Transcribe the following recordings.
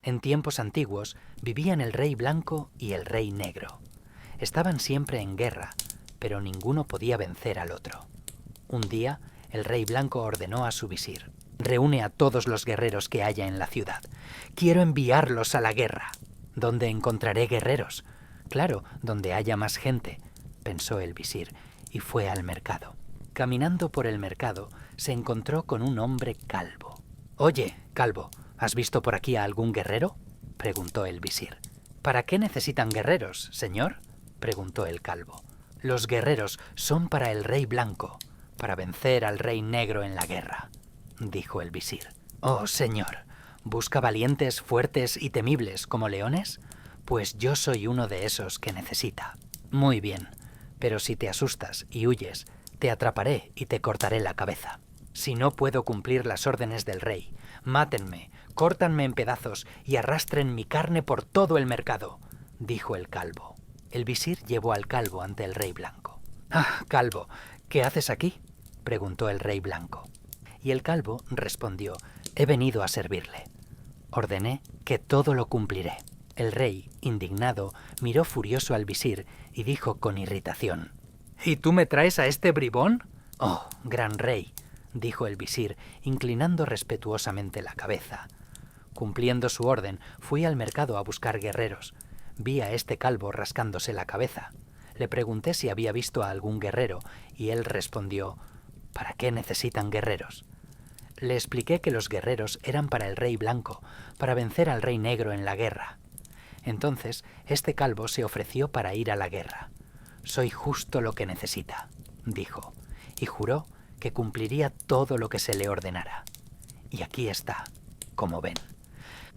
En tiempos antiguos vivían el rey blanco y el rey negro. Estaban siempre en guerra, pero ninguno podía vencer al otro. Un día, el rey blanco ordenó a su visir: «Reúne a todos los guerreros que haya en la ciudad. Quiero enviarlos a la guerra». «¿Dónde encontraré guerreros?» «Claro, donde haya más gente», pensó el visir, y fue al mercado. Caminando por el mercado, se encontró con un hombre calvo. «Oye, calvo, ¿has visto por aquí a algún guerrero?», preguntó el visir. «¿Para qué necesitan guerreros, señor?», preguntó el calvo. «Los guerreros son para el rey blanco, para vencer al rey negro en la guerra», dijo el visir. «Oh, señor, ¿busca valientes, fuertes y temibles como leones? Pues yo soy uno de esos que necesita». «Muy bien, pero si te asustas y huyes, te atraparé y te cortaré la cabeza. Si no puedo cumplir las órdenes del rey, mátenme, córtanme en pedazos y arrastren mi carne por todo el mercado», dijo el calvo. El visir llevó al calvo ante el rey blanco. «Ah, calvo, ¿qué haces aquí?», preguntó el rey blanco. Y el calvo respondió: «He venido a servirle. Ordené que todo lo cumpliré». El rey, indignado, miró furioso al visir y dijo con irritación: «¿Y tú me traes a este bribón?». «Oh, gran rey», dijo el visir, inclinando respetuosamente la cabeza. Cumpliendo su orden, fui al mercado a buscar guerreros. Vi a este calvo rascándose la cabeza. Le pregunté si había visto a algún guerrero y él respondió: «¿Para qué necesitan guerreros?». Le expliqué que los guerreros eran para el rey blanco, para vencer al rey negro en la guerra. Entonces, este calvo se ofreció para ir a la guerra. «Soy justo lo que necesita», dijo, y juró que cumpliría todo lo que se le ordenara. Y aquí está, como ven.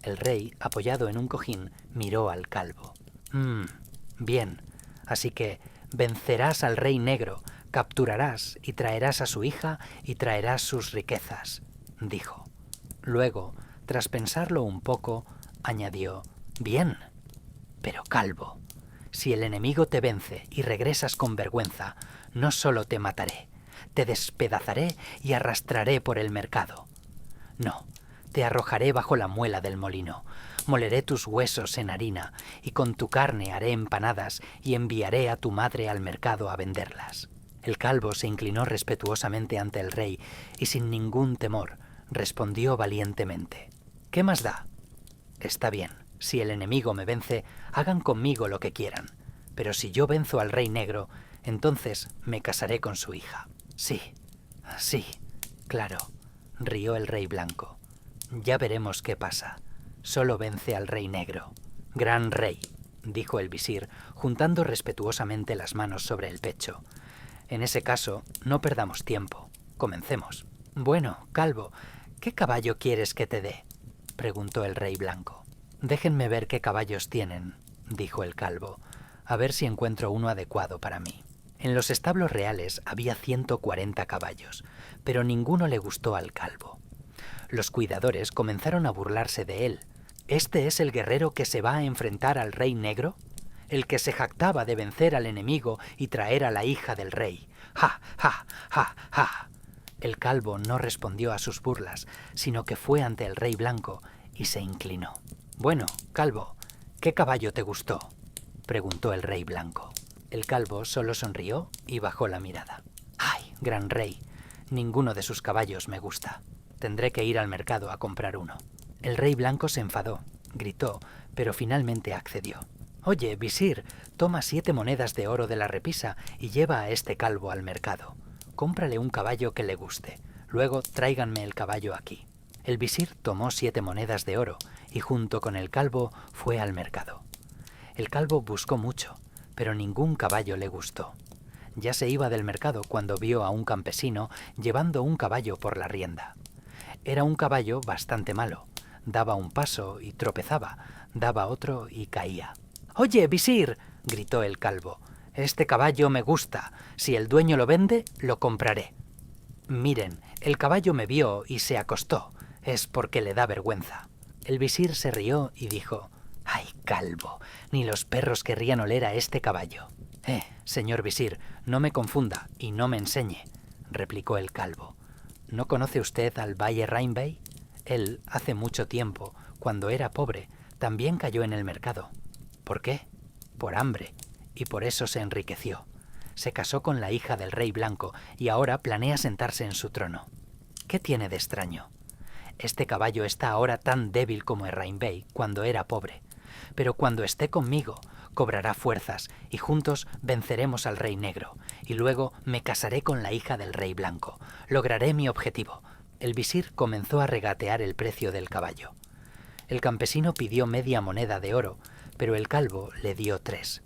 El rey, apoyado en un cojín, miró al calvo. Bien, así que vencerás al rey negro, capturarás y traerás a su hija y traerás sus riquezas», dijo. Luego, tras pensarlo un poco, añadió: «Bien, pero calvo, si el enemigo te vence y regresas con vergüenza, no solo te mataré, te despedazaré y arrastraré por el mercado. No, te arrojaré bajo la muela del molino, moleré tus huesos en harina y con tu carne haré empanadas y enviaré a tu madre al mercado a venderlas». El calvo se inclinó respetuosamente ante el rey y sin ningún temor respondió valientemente: «¿Qué más da? Está bien, si el enemigo me vence, hagan conmigo lo que quieran, pero si yo venzo al rey negro, entonces me casaré con su hija». «Sí, sí, claro», rió el rey blanco. «Ya veremos qué pasa. Solo vence al rey negro». «Gran rey», dijo el visir, juntando respetuosamente las manos sobre el pecho. «En ese caso, no perdamos tiempo. Comencemos». «Bueno, calvo, ¿qué caballo quieres que te dé?», preguntó el rey blanco. «Déjenme ver qué caballos tienen», dijo el calvo, «a ver si encuentro uno adecuado para mí». En los establos reales había 140 caballos, pero ninguno le gustó al calvo. Los cuidadores comenzaron a burlarse de él. «¿Este es el guerrero que se va a enfrentar al rey negro? El que se jactaba de vencer al enemigo y traer a la hija del rey. ¡Ja, ja, ja, ja!». El calvo no respondió a sus burlas, sino que fue ante el rey blanco y se inclinó. «Bueno, calvo, ¿qué caballo te gustó?», preguntó el rey blanco. El calvo solo sonrió y bajó la mirada. «Ay, gran rey, ninguno de sus caballos me gusta. Tendré que ir al mercado a comprar uno». El rey blanco se enfadó, gritó, pero finalmente accedió. «Oye, visir, toma 7 monedas de oro de la repisa y lleva a este calvo al mercado. Cómprale un caballo que le guste. Luego tráiganme el caballo aquí». El visir tomó 7 monedas de oro y junto con el calvo fue al mercado. El calvo buscó mucho, pero ningún caballo le gustó. Ya se iba del mercado cuando vio a un campesino llevando un caballo por la rienda. Era un caballo bastante malo. Daba un paso y tropezaba, daba otro y caía. «Oye, visir», gritó el calvo, «este caballo me gusta. Si el dueño lo vende, lo compraré». «Miren, el caballo me vio y se acostó. Es porque le da vergüenza». El visir se rió y dijo: «Ay, calvo, ni los perros querrían oler a este caballo». Señor visir, no me confunda y no me enseñe», replicó el calvo. «¿No conoce usted al Valle Reinbey? Él, hace mucho tiempo, cuando era pobre, También cayó en el mercado. ¿Por qué? Por hambre, y por eso se enriqueció. Se casó con la hija del rey blanco y ahora planea sentarse en su trono. ¿Qué tiene de extraño? Este caballo está ahora tan débil como Errain Bey cuando era pobre, pero cuando esté conmigo cobrará fuerzas y juntos venceremos al rey negro, y luego me casaré con la hija del rey blanco. Lograré mi objetivo. El visir comenzó a regatear el precio del caballo. El campesino pidió media moneda de oro, pero el calvo le dio 3.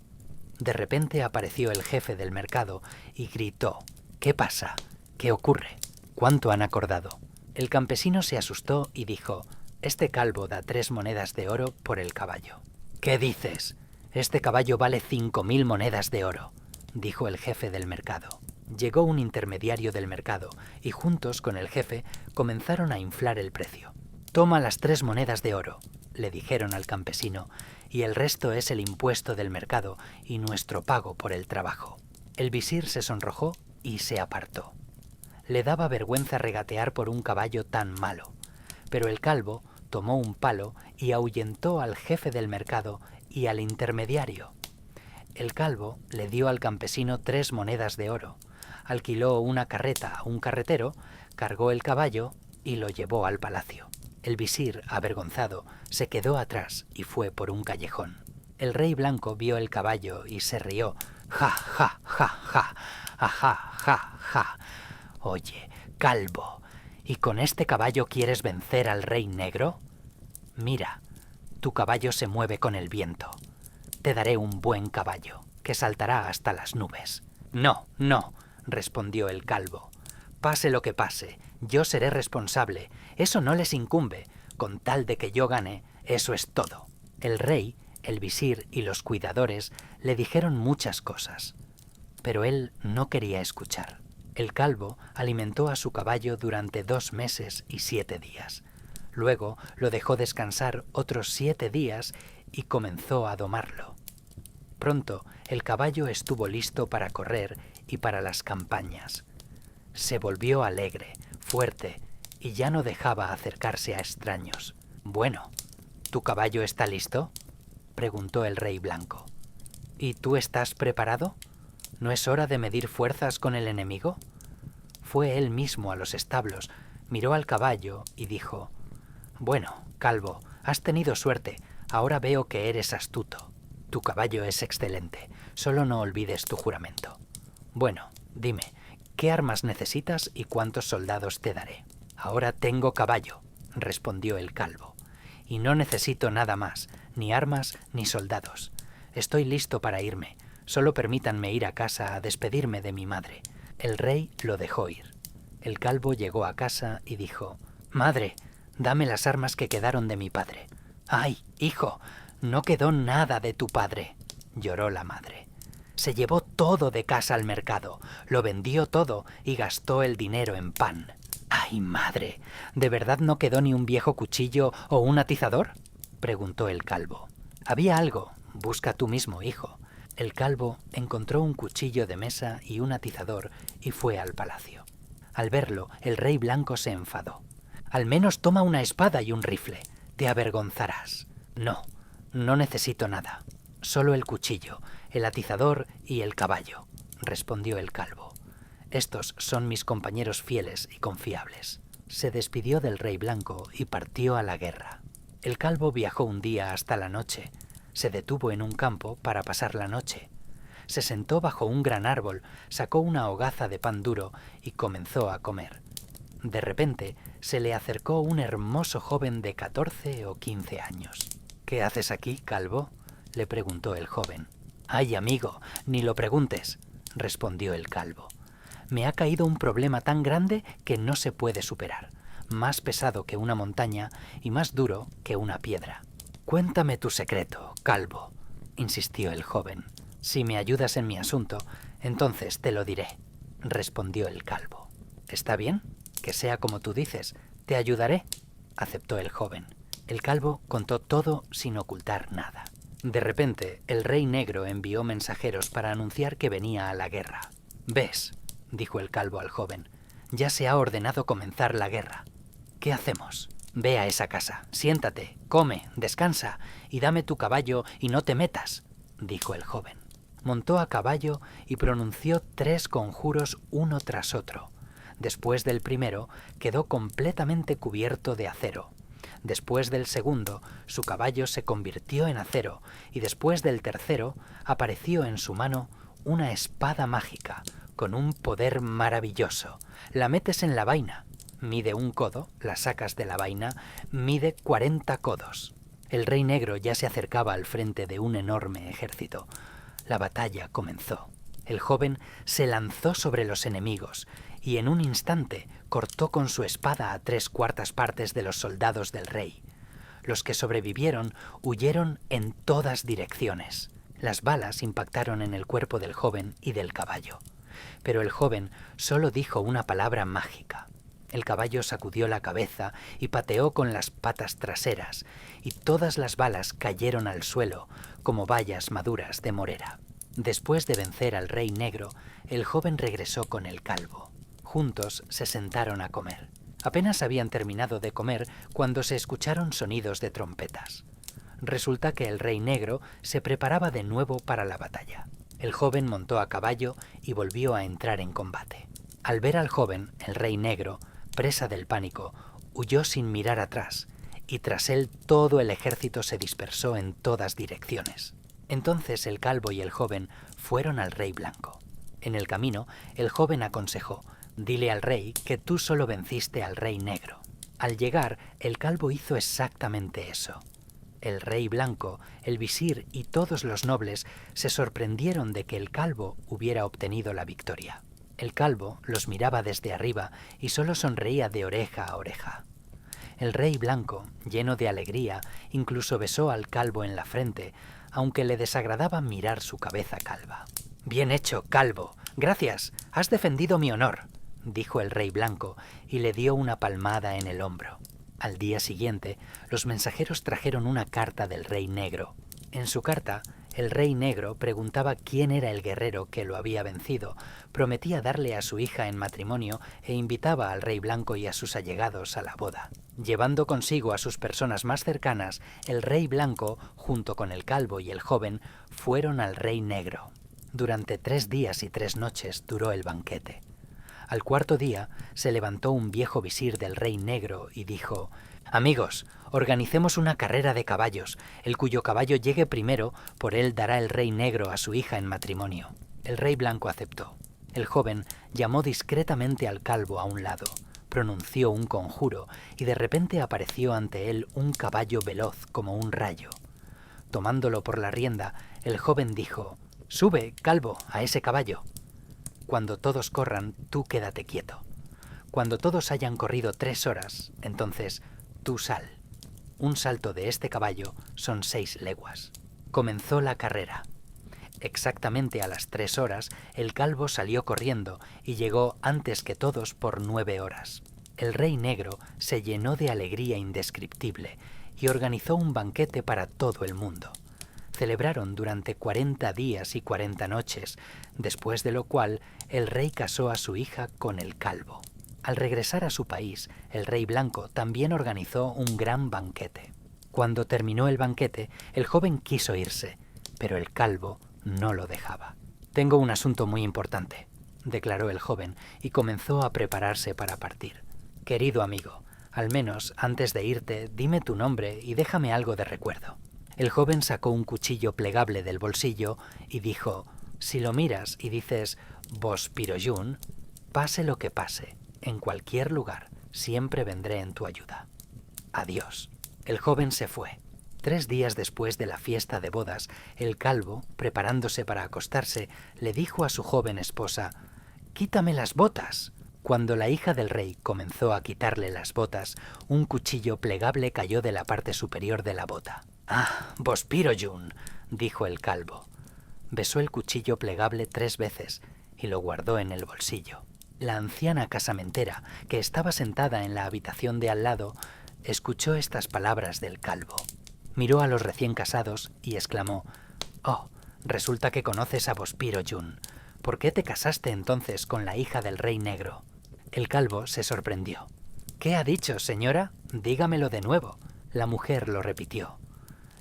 De repente apareció el jefe del mercado y gritó: «¿Qué pasa? ¿Qué ocurre? ¿Cuánto han acordado?». El campesino se asustó y dijo: «Este calvo da 3 monedas de oro por el caballo». «¿Qué dices? Este caballo vale 5.000 monedas de oro», dijo el jefe del mercado. Llegó un intermediario del mercado y juntos con el jefe comenzaron a inflar el precio. «Toma las 3 monedas de oro», le dijeron al campesino, «y el resto es el impuesto del mercado y nuestro pago por el trabajo». El visir se sonrojó y se apartó. Le daba vergüenza regatear por un caballo tan malo, pero el calvo tomó un palo y ahuyentó al jefe del mercado y al intermediario. El calvo le dio al campesino 3 monedas de oro, alquiló una carreta a un carretero, cargó el caballo y lo llevó al palacio. El visir, avergonzado, se quedó atrás y fue por un callejón. El rey blanco vio el caballo y se rió. «Ja, ja, ja, ja, ajá, ja, ja. Oye, calvo, ¿y con este caballo quieres vencer al rey negro? Mira, tu caballo se mueve con el viento. Te daré un buen caballo, que saltará hasta las nubes». «No, no», respondió el calvo. «Pase lo que pase, yo seré responsable. Eso no les incumbe. Con tal de que yo gane, eso es todo». El rey, el visir y los cuidadores le dijeron muchas cosas, pero él no quería escuchar. El calvo alimentó a su caballo durante 2 meses y 7 días. Luego lo dejó descansar otros 7 días y comenzó a domarlo. Pronto el caballo estuvo listo para correr y para las campañas. Se volvió alegre, fuerte, y ya no dejaba acercarse a extraños. «Bueno, ¿tu caballo está listo?», preguntó el rey blanco. «¿Y tú estás preparado? ¿No es hora de medir fuerzas con el enemigo?». Fue él mismo a los establos, miró al caballo y dijo: «Bueno, calvo, has tenido suerte. Ahora veo que eres astuto. Tu caballo es excelente. Solo no olvides tu juramento. Bueno, dime, ¿qué armas necesitas y cuántos soldados te daré?». «Ahora tengo caballo», respondió el calvo, «y no necesito nada más, ni armas ni soldados. Estoy listo para irme. Solo permítanme ir a casa a despedirme de mi madre». El rey lo dejó ir. El calvo llegó a casa y dijo: «Madre, dame las armas que quedaron de mi padre». «¡Ay, hijo! No quedó nada de tu padre», lloró la madre. «Se llevó todo de casa al mercado, lo vendió todo y gastó el dinero en pan». «¡Ay, madre! ¿De verdad no quedó ni un viejo cuchillo o un atizador?», preguntó el calvo. «Había algo. Busca tú mismo, hijo». El calvo encontró un cuchillo de mesa y un atizador y fue al palacio. Al verlo, el rey blanco se enfadó. «Al menos toma una espada y un rifle. Te avergonzarás». «No, no necesito nada. Solo el cuchillo, el atizador y el caballo», respondió el calvo. «Estos son mis compañeros fieles y confiables». Se despidió del rey blanco y partió a la guerra. El calvo viajó un día hasta la noche. Se detuvo en un campo para pasar la noche. Se sentó bajo un gran árbol, sacó una hogaza de pan duro y comenzó a comer. De repente se le acercó un hermoso joven de 14 o 15 años. «¿Qué haces aquí, calvo?», le preguntó el joven. «Ay, amigo, ni lo preguntes», respondió el calvo. «Me ha caído un problema tan grande que no se puede superar, más pesado que una montaña y más duro que una piedra». «Cuéntame tu secreto, calvo», insistió el joven. «Si me ayudas en mi asunto, entonces te lo diré», respondió el calvo. «Está bien, que sea como tú dices, te ayudaré», aceptó el joven. El calvo contó todo sin ocultar nada. De repente, el rey negro envió mensajeros para anunciar que venía a la guerra. «¿Ves?», dijo el calvo al joven, «ya se ha ordenado comenzar la guerra. ¿Qué hacemos?». Ve a esa casa, siéntate, come, descansa, y dame tu caballo y no te metas, dijo el joven. Montó a caballo y pronunció 3 conjuros uno tras otro. Después del primero, quedó completamente cubierto de acero. Después del segundo, su caballo se convirtió en acero, y después del tercero, apareció en su mano una espada mágica, con un poder maravilloso. La metes en la vaina. Mide 1 codo, la sacas de la vaina, mide 40 codos. El Rey Negro ya se acercaba al frente de un enorme ejército. La batalla comenzó. El joven se lanzó sobre los enemigos y en un instante cortó con su espada a 3/4 partes de los soldados del rey. Los que sobrevivieron huyeron en todas direcciones. Las balas impactaron en el cuerpo del joven y del caballo. Pero el joven solo dijo una palabra mágica. El caballo sacudió la cabeza y pateó con las patas traseras, y todas las balas cayeron al suelo como bayas maduras de morera. Después de vencer al Rey Negro, el joven regresó con el calvo. Juntos se sentaron a comer. Apenas habían terminado de comer cuando se escucharon sonidos de trompetas. Resulta que el Rey Negro se preparaba de nuevo para la batalla. El joven montó a caballo y volvió a entrar en combate. Al ver al joven, el Rey Negro, presa del pánico, huyó sin mirar atrás, y tras él todo el ejército se dispersó en todas direcciones. Entonces el calvo y el joven fueron al Rey Blanco. En el camino, el joven aconsejó: «Dile al rey que tú solo venciste al Rey Negro». Al llegar, el calvo hizo exactamente eso. El Rey Blanco, el visir y todos los nobles se sorprendieron de que el calvo hubiera obtenido la victoria. El calvo los miraba desde arriba y solo sonreía de oreja a oreja. El Rey Blanco, lleno de alegría, incluso besó al calvo en la frente, aunque le desagradaba mirar su cabeza calva. «Bien hecho, calvo. Gracias. Has defendido mi honor», dijo el Rey Blanco y le dio una palmada en el hombro. Al día siguiente, los mensajeros trajeron una carta del Rey Negro. En su carta, el Rey Negro preguntaba quién era el guerrero que lo había vencido, prometía darle a su hija en matrimonio e invitaba al Rey Blanco y a sus allegados a la boda. Llevando consigo a sus personas más cercanas, el Rey Blanco, junto con el calvo y el joven, fueron al Rey Negro. Durante 3 días y 3 noches duró el banquete. Al 4.º día se levantó un viejo visir del Rey Negro y dijo: «Amigos, organicemos una carrera de caballos. El cuyo caballo llegue primero, por él dará el Rey Negro a su hija en matrimonio». El Rey Blanco aceptó. El joven llamó discretamente al calvo a un lado, pronunció un conjuro y de repente apareció ante él un caballo veloz como un rayo. Tomándolo por la rienda, el joven dijo: «Sube, calvo, a ese caballo. Cuando todos corran, tú quédate quieto. Cuando todos hayan corrido 3 horas, entonces tú sal. Un salto de este caballo son 6 leguas». Comenzó la carrera. Exactamente a las 3 horas, el calvo salió corriendo y llegó antes que todos por 9 horas. El Rey Negro se llenó de alegría indescriptible y organizó un banquete para todo el mundo. Celebraron durante 40 días y 40 noches, después de lo cual el rey casó a su hija con el calvo. Al regresar a su país, el Rey Blanco también organizó un gran banquete. Cuando terminó el banquete, el joven quiso irse, pero el calvo no lo dejaba. «Tengo un asunto muy importante», declaró el joven y comenzó a prepararse para partir. «Querido amigo, al menos antes de irte, dime tu nombre y déjame algo de recuerdo». El joven sacó un cuchillo plegable del bolsillo y dijo: «Si lo miras y dices Bospirojun, pase lo que pase, en cualquier lugar, siempre vendré en tu ayuda. Adiós». El joven se fue. 3 días después de la fiesta de bodas, el calvo, preparándose para acostarse, le dijo a su joven esposa: «Quítame las botas». Cuando la hija del rey comenzó a quitarle las botas, un cuchillo plegable cayó de la parte superior de la bota. «Ah, Bospirojun», dijo el calvo. Besó el cuchillo plegable 3 veces y lo guardó en el bolsillo. La anciana casamentera, que estaba sentada en la habitación de al lado, escuchó estas palabras del calvo. Miró a los recién casados y exclamó: «Oh, resulta que conoces a Bospirojun. ¿Por qué te casaste entonces con la hija del Rey Negro?». El calvo se sorprendió. «¿Qué ha dicho, señora?», Dígamelo de nuevo. La mujer lo repitió.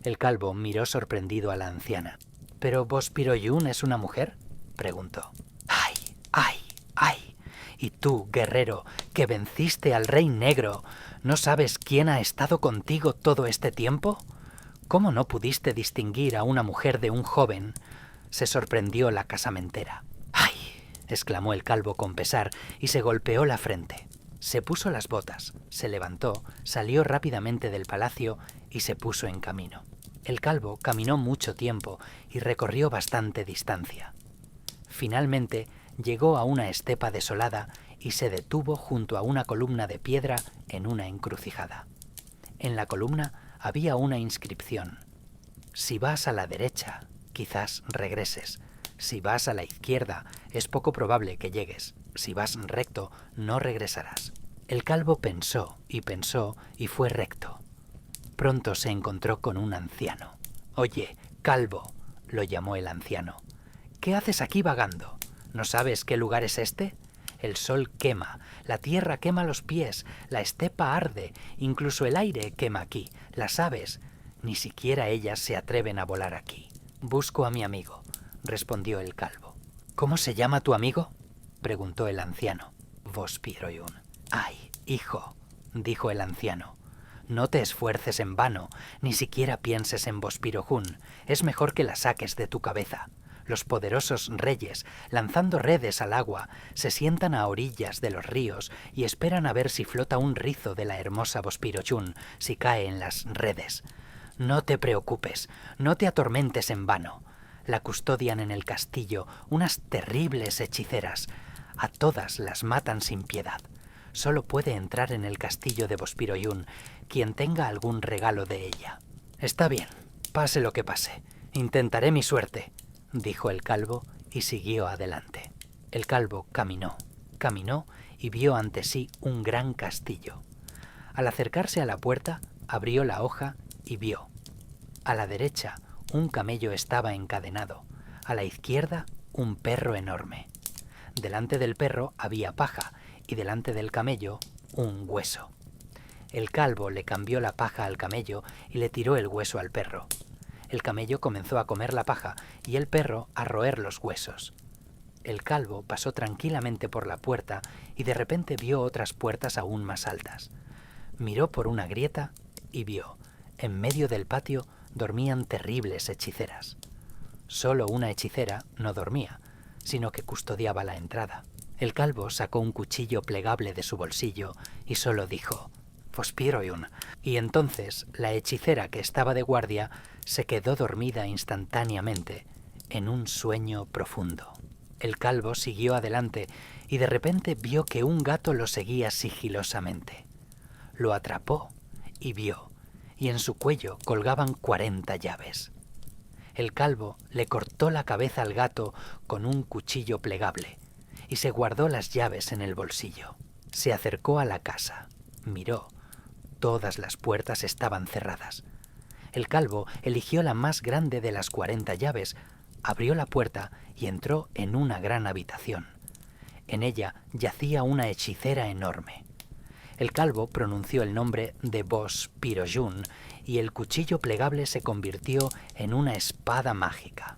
El calvo miró sorprendido a la anciana. ¿Pero Vospiroyún es una mujer?, preguntó. ¡Ay, ay, ay! Y tú, guerrero, que venciste al rey negro, ¿no sabes quién ha estado contigo todo este tiempo? ¿Cómo no pudiste distinguir a una mujer de un joven? Se sorprendió la casamentera. ¡Ay!, exclamó el calvo con pesar y se golpeó la frente. Se puso las botas, se levantó, salió rápidamente del palacio y se puso en camino. El calvo caminó mucho tiempo y recorrió bastante distancia. Finalmente llegó a una estepa desolada y se detuvo junto a una columna de piedra en una encrucijada. En la columna había una inscripción. Si vas a la derecha, quizás regreses. Si vas a la izquierda, es poco probable que llegues. Si vas recto, no regresarás. El calvo pensó y fue recto. Pronto se encontró con un anciano. «Oye, calvo», lo llamó el anciano. «¿Qué haces aquí vagando? ¿No sabes qué lugar es este? El sol quema, la tierra quema los pies, la estepa arde, incluso el aire quema aquí. Las aves, ni siquiera ellas se atreven a volar aquí». «Busco a mi amigo», respondió el calvo. «¿Cómo se llama tu amigo?», preguntó el anciano. «Vospiroyún». «Ay, hijo», dijo el anciano, «no te esfuerces en vano, ni siquiera pienses en Vospiroyún. Es mejor que la saques de tu cabeza. Los poderosos reyes, lanzando redes al agua, se sientan a orillas de los ríos y esperan a ver si flota un rizo de la hermosa Vospiroyún si cae en las redes. No te preocupes, no te atormentes en vano. La custodian en el castillo unas terribles hechiceras. A todas las matan sin piedad. Solo puede entrar en el castillo de Vospiroyún quien tenga algún regalo de ella». «Está bien, pase lo que pase. Intentaré mi suerte», dijo el calvo y siguió adelante. El calvo caminó y vio ante sí un gran castillo. Al acercarse a la puerta, abrió la hoja y vio. A la derecha, un camello estaba encadenado. A la izquierda, un perro enorme. Delante del perro había paja y delante del camello, un hueso. El calvo le cambió la paja al camello y le tiró el hueso al perro. El camello comenzó a comer la paja y el perro a roer los huesos. El calvo pasó tranquilamente por la puerta y de repente vio otras puertas aún más altas. Miró por una grieta y vio, en medio del patio dormían terribles hechiceras. Solo una hechicera no dormía, sino que custodiaba la entrada. El calvo sacó un cuchillo plegable de su bolsillo y solo dijo «Vospiroyún», y entonces la hechicera que estaba de guardia se quedó dormida instantáneamente en un sueño profundo. El calvo siguió adelante y de repente vio que un gato lo seguía sigilosamente. Lo atrapó y vio, y en su cuello colgaban 40 llaves. El calvo le cortó la cabeza al gato con un cuchillo plegable y se guardó las llaves en el bolsillo. Se acercó a la casa, miró. Todas las puertas estaban cerradas. El calvo eligió la más grande de las 40 llaves, abrió la puerta y entró en una gran habitación. En ella yacía una hechicera enorme. El calvo pronunció el nombre de Vospiroyún y el cuchillo plegable se convirtió en una espada mágica.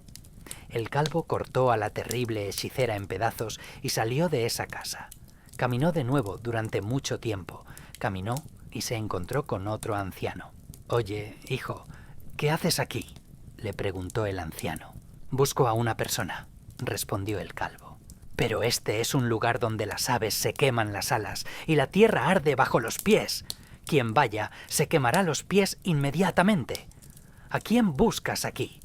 El calvo cortó a la terrible hechicera en pedazos y salió de esa casa. Caminó de nuevo durante mucho tiempo. Caminó y se encontró con otro anciano. «Oye, hijo, ¿qué haces aquí?», le preguntó el anciano. «Busco a una persona», respondió el calvo. «Pero este es un lugar donde las aves se queman las alas y la tierra arde bajo los pies. Quien vaya se quemará los pies inmediatamente». «¿A quién buscas aquí?»,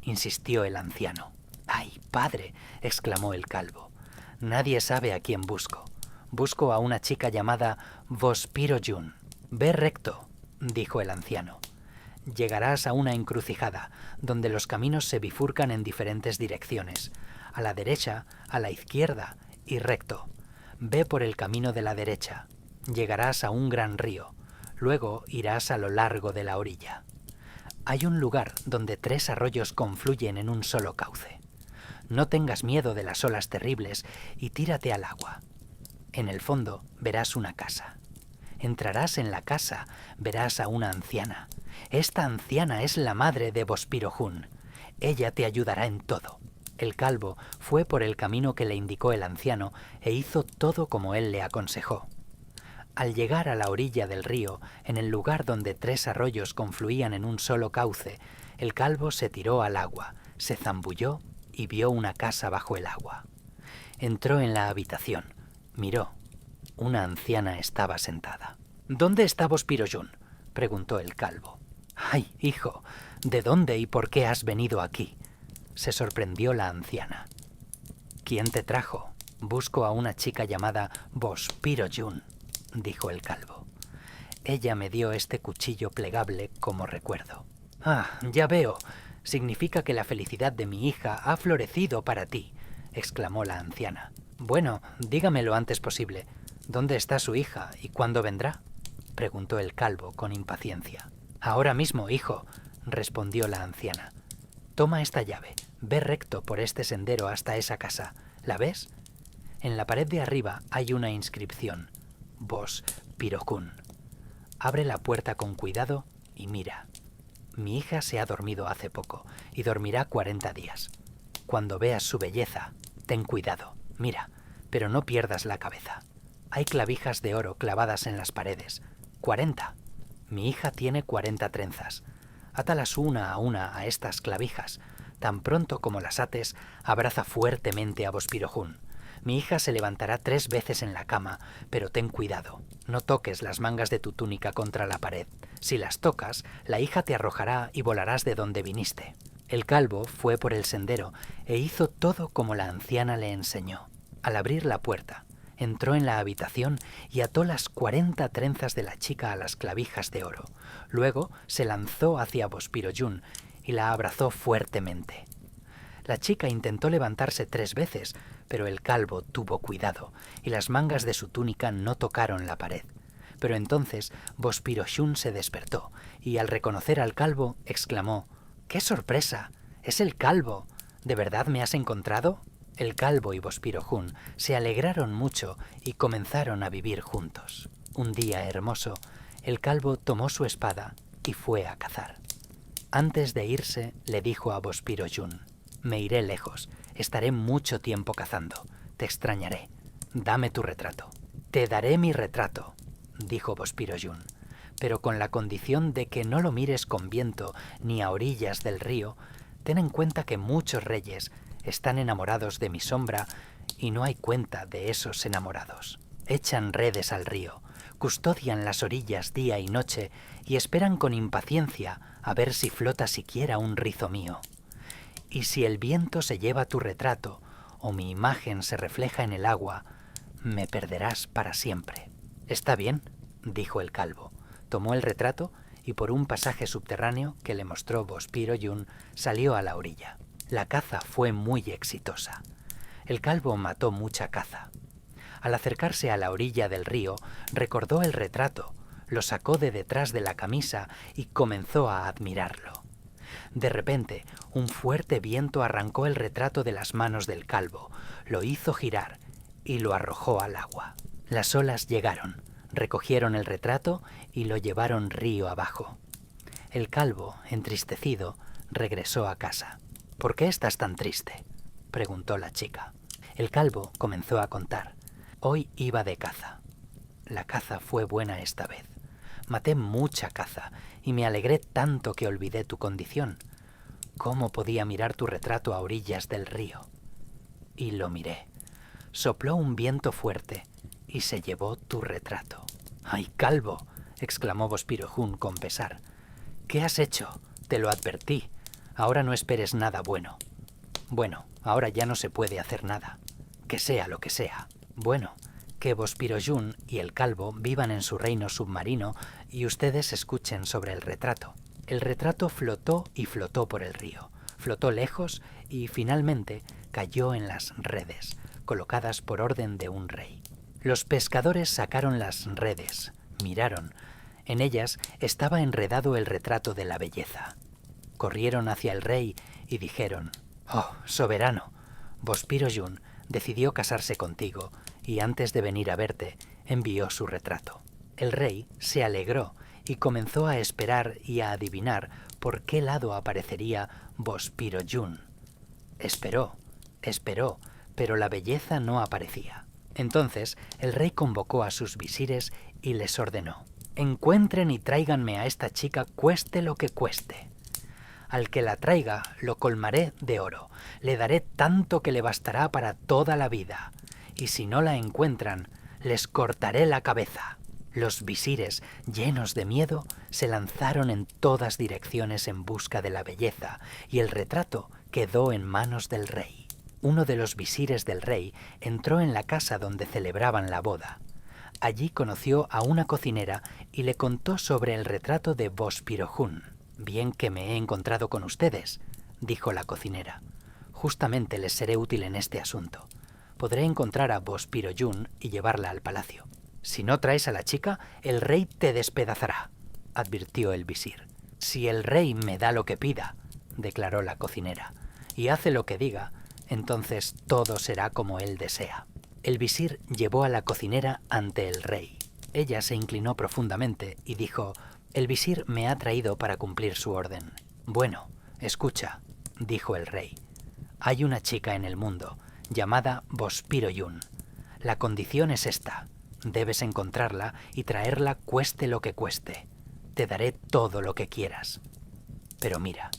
insistió el anciano. «Ay, padre», exclamó el calvo, «nadie sabe a quién busco. Busco a una chica llamada Vospiroyún». «Ve recto», dijo el anciano. «Llegarás a una encrucijada, donde los caminos se bifurcan en diferentes direcciones, a la derecha, a la izquierda y recto. Ve por el camino de la derecha. Llegarás a un gran río. Luego irás a lo largo de la orilla. Hay un lugar donde 3 arroyos confluyen en un solo cauce. No tengas miedo de las olas terribles y tírate al agua. En el fondo verás una casa. Entrarás en la casa, verás a una anciana. Esta anciana es la madre de Vospiro-Jún. Ella te ayudará en todo. El calvo fue por el camino que le indicó el anciano e hizo todo como él le aconsejó. Al llegar a la orilla del río, en el lugar donde 3 arroyos confluían en un solo cauce, el calvo se tiró al agua, se zambulló y vio una casa bajo el agua. Entró en la habitación, miró. Una anciana estaba sentada. «¿Dónde está Vospiro-Jún?», preguntó el calvo. «Ay, hijo, ¿de dónde y por qué has venido aquí?», se sorprendió la anciana. «¿Quién te trajo? Busco a una chica llamada Vospiro-Jún», dijo el calvo. «Ella me dio este cuchillo plegable como recuerdo». «Ah, ya veo. Significa que la felicidad de mi hija ha florecido para ti», exclamó la anciana. «Bueno, dígame lo antes posible. ¿Dónde está su hija y cuándo vendrá?», preguntó el calvo con impaciencia. «Ahora mismo, hijo», respondió la anciana. «Toma esta llave, ve recto por este sendero hasta esa casa. ¿La ves? En la pared de arriba hay una inscripción: Vospiro-Jún. Abre la puerta con cuidado y mira. Mi hija se ha dormido hace poco y dormirá 40 días. Cuando veas su belleza, ten cuidado, mira, pero no pierdas la cabeza. Hay clavijas de oro clavadas en las paredes. 40. Mi hija tiene 40 trenzas. Átalas una a estas clavijas. Tan pronto como las ates, abraza fuertemente a Vospiro-Jún. Mi hija se levantará 3 veces en la cama, pero ten cuidado. No toques las mangas de tu túnica contra la pared. Si las tocas, la hija te arrojará y volarás de donde viniste». El calvo fue por el sendero e hizo todo como la anciana le enseñó. Al abrir la puerta, entró en la habitación y ató las 40 trenzas de la chica a las clavijas de oro. Luego se lanzó hacia Vospiro-Jún y la abrazó fuertemente. La chica intentó levantarse 3 veces, pero el calvo tuvo cuidado y las mangas de su túnica no tocaron la pared. Pero entonces Vospiro-Jún se despertó y al reconocer al calvo exclamó: «¡Qué sorpresa! ¡Es el calvo! ¿De verdad me has encontrado?». El calvo y Vospiro-Jún se alegraron mucho y comenzaron a vivir juntos. Un día hermoso, el calvo tomó su espada y fue a cazar. Antes de irse, le dijo a Vospiro-Jún: «Me iré lejos, estaré mucho tiempo cazando, te extrañaré, dame tu retrato». «Te daré mi retrato», dijo Vospiro-Jún, «pero con la condición de que no lo mires con viento ni a orillas del río. Ten en cuenta que muchos reyes están enamorados de mi sombra y no hay cuenta de esos enamorados. Echan redes al río, custodian las orillas día y noche y esperan con impaciencia a ver si flota siquiera un rizo mío. Y si el viento se lleva tu retrato o mi imagen se refleja en el agua, me perderás para siempre». «Está bien», dijo el calvo. Tomó el retrato y por un pasaje subterráneo que le mostró Vospiro-Jún salió a la orilla. La caza fue muy exitosa. El calvo mató mucha caza. Al acercarse a la orilla del río, recordó el retrato, lo sacó de detrás de la camisa y comenzó a admirarlo. De repente, un fuerte viento arrancó el retrato de las manos del calvo, lo hizo girar y lo arrojó al agua. Las olas llegaron, recogieron el retrato y lo llevaron río abajo. El calvo, entristecido, regresó a casa. «¿Por qué estás tan triste?», preguntó la chica. El calvo comenzó a contar. «Hoy iba de caza. La caza fue buena esta vez. Maté mucha caza y me alegré tanto que olvidé tu condición. ¿Cómo podía mirar tu retrato a orillas del río? Y lo miré. Sopló un viento fuerte y se llevó tu retrato». «¡Ay, calvo!», exclamó Vospiro-Jún con pesar. «¿Qué has hecho? Te lo advertí. Ahora no esperes nada bueno». «Bueno, ahora ya no se puede hacer nada. Que sea lo que sea». «Bueno, que Vospiro-Jún y el calvo vivan en su reino submarino y ustedes escuchen sobre el retrato». El retrato flotó y flotó por el río. Flotó lejos y finalmente cayó en las redes, colocadas por orden de un rey. Los pescadores sacaron las redes, miraron. En ellas estaba enredado el retrato de la belleza. Corrieron hacia el rey y dijeron: «Oh, soberano, Vospiro-Jún decidió casarse contigo y antes de venir a verte envió su retrato». El rey se alegró y comenzó a esperar y a adivinar por qué lado aparecería Bospiro-Yun. Esperó, pero la belleza no aparecía. Entonces el rey convocó a sus visires y les ordenó: «Encuentren y tráiganme a esta chica cueste lo que cueste. Al que la traiga lo colmaré de oro, le daré tanto que le bastará para toda la vida, y si no la encuentran, les cortaré la cabeza». Los visires, llenos de miedo, se lanzaron en todas direcciones en busca de la belleza, y el retrato quedó en manos del rey. Uno de los visires del rey entró en la casa donde celebraban la boda. Allí conoció a una cocinera y le contó sobre el retrato de Bospiro-Jun. «Bien que me he encontrado con ustedes», dijo la cocinera. «Justamente les seré útil en este asunto. Podré encontrar a Bospiro-Yun y llevarla al palacio». «Si no traes a la chica, el rey te despedazará», advirtió el visir. «Si el rey me da lo que pida», declaró la cocinera, «y hace lo que diga, entonces todo será como él desea». El visir llevó a la cocinera ante el rey. Ella se inclinó profundamente y dijo: «El visir me ha traído para cumplir su orden». «Bueno, escucha», dijo el rey. «Hay una chica en el mundo, llamada Bospiro-Yun. La condición es esta: debes encontrarla y traerla cueste lo que cueste. Te daré todo lo que quieras. Pero mira,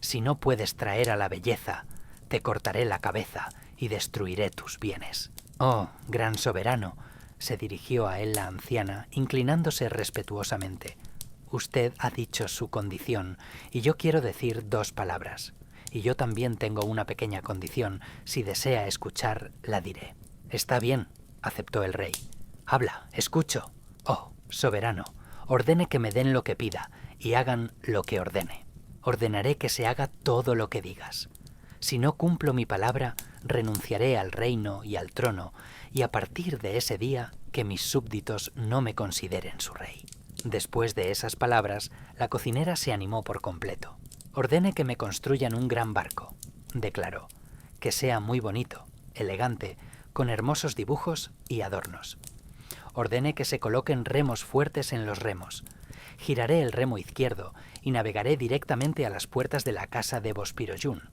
si no puedes traer a la belleza, te cortaré la cabeza y destruiré tus bienes». «Oh, gran soberano», se dirigió a él la anciana, inclinándose respetuosamente. «Usted ha dicho su condición, y yo quiero decir 2 palabras. Y yo también tengo una pequeña condición. Si desea escuchar, la diré». «Está bien», aceptó el rey. «Habla, escucho». «Oh, soberano, ordene que me den lo que pida y hagan lo que ordene. Ordenaré que se haga todo lo que digas. Si no cumplo mi palabra, renunciaré al reino y al trono, y a partir de ese día que mis súbditos no me consideren su rey». Después de esas palabras, la cocinera se animó por completo. «Ordene que me construyan un gran barco», declaró, «que sea muy bonito, elegante, con hermosos dibujos y adornos. Ordene que se coloquen remos fuertes en los remos. Giraré el remo izquierdo y navegaré directamente a las puertas de la casa de Bospiro-Yun.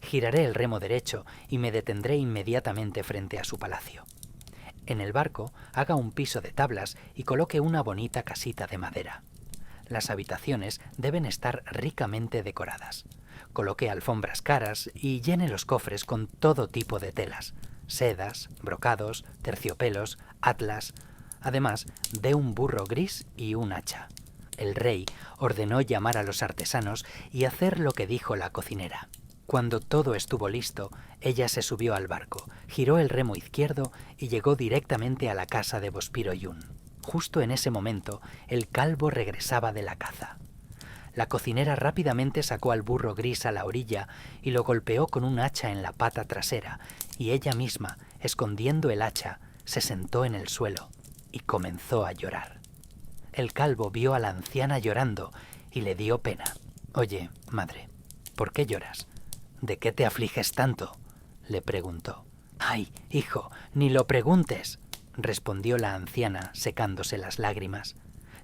Giraré el remo derecho y me detendré inmediatamente frente a su palacio. En el barco haga un piso de tablas y coloque una bonita casita de madera. Las habitaciones deben estar ricamente decoradas. Coloque alfombras caras y llene los cofres con todo tipo de telas: sedas, brocados, terciopelos, atlas. Además, dé un burro gris y un hacha». El rey ordenó llamar a los artesanos y hacer lo que dijo la cocinera. Cuando todo estuvo listo, ella se subió al barco, giró el remo izquierdo y llegó directamente a la casa de Bospiro-Yun. Justo en ese momento, el calvo regresaba de la caza. La cocinera rápidamente sacó al burro gris a la orilla y lo golpeó con un hacha en la pata trasera, y ella misma, escondiendo el hacha, se sentó en el suelo y comenzó a llorar. El calvo vio a la anciana llorando y le dio pena. «Oye, madre, ¿por qué lloras? ¿De qué te afliges tanto?», le preguntó. «Ay, hijo, ni lo preguntes», respondió la anciana, secándose las lágrimas.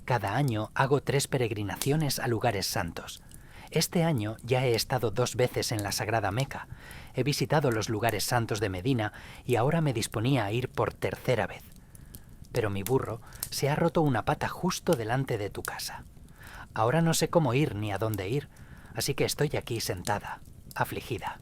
«Cada año hago 3 peregrinaciones a lugares santos. Este año ya he estado 2 veces en la Sagrada Meca. He visitado los lugares santos de Medina y ahora me disponía a ir por 3ª vez. Pero mi burro se ha roto una pata justo delante de tu casa. Ahora no sé cómo ir ni a dónde ir, así que estoy aquí sentada, afligida.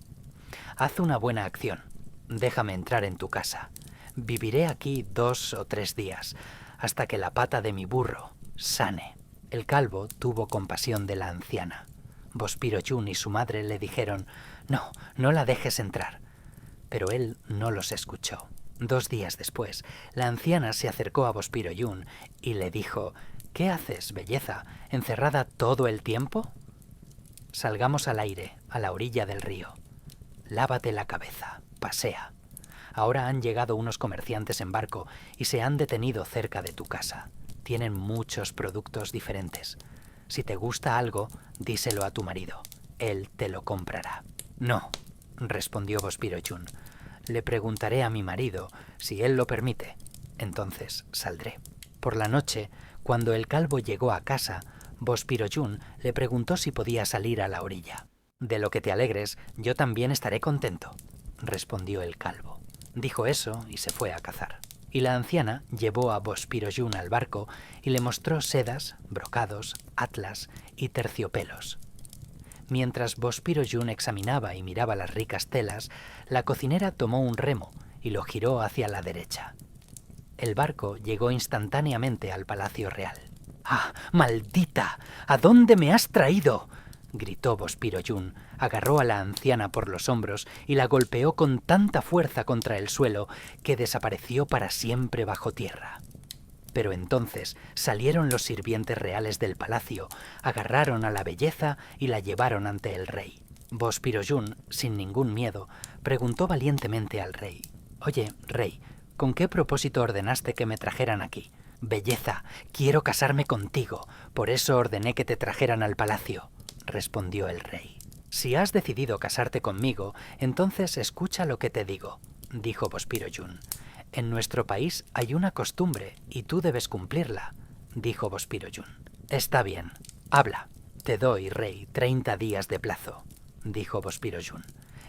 Haz una buena acción. Déjame entrar en tu casa. Viviré aquí 2 o 3 días, hasta que la pata de mi burro sane». El calvo tuvo compasión de la anciana. Bospiro-Yun y su madre le dijeron: «No, no la dejes entrar». Pero él no los escuchó. 2 días después, la anciana se acercó a Bospiro-Yun y le dijo: «¿Qué haces, belleza, encerrada todo el tiempo? Salgamos al aire, a la orilla del río. Lávate la cabeza, pasea. Ahora han llegado unos comerciantes en barco y se han detenido cerca de tu casa. Tienen muchos productos diferentes. Si te gusta algo, díselo a tu marido. Él te lo comprará». «No», respondió Bospiro-Yun. «Le preguntaré a mi marido si él lo permite. Entonces saldré». Por la noche, Cuando el calvo llegó a casa, Bospirojun le preguntó si podía salir a la orilla. «De lo que te alegres, yo también estaré contento», respondió el calvo. Dijo eso y se fue a cazar. Y la anciana llevó a Bospirojun al barco y le mostró sedas, brocados, atlas y terciopelos. Mientras Bospirojun examinaba y miraba las ricas telas, la cocinera tomó un remo y lo giró hacia la derecha. El barco llegó instantáneamente al Palacio Real. «¡Ah, maldita! ¿A dónde me has traído?», gritó Bospirojun, agarró a la anciana por los hombros y la golpeó con tanta fuerza contra el suelo que desapareció para siempre bajo tierra. Pero entonces salieron los sirvientes reales del palacio, agarraron a la belleza y la llevaron ante el rey. Bospirojun, sin ningún miedo, preguntó valientemente al rey: «Oye, rey, ¿con qué propósito ordenaste que me trajeran aquí?» «Belleza, quiero casarme contigo, por eso ordené que te trajeran al palacio», respondió el rey. «Si has decidido casarte conmigo, entonces escucha lo que te digo», dijo Bospirojun. «En nuestro país hay una costumbre y tú debes cumplirla», dijo Bospirojun. «Está bien, habla». «Te doy, rey, 30 días de plazo», dijo Bospirojun.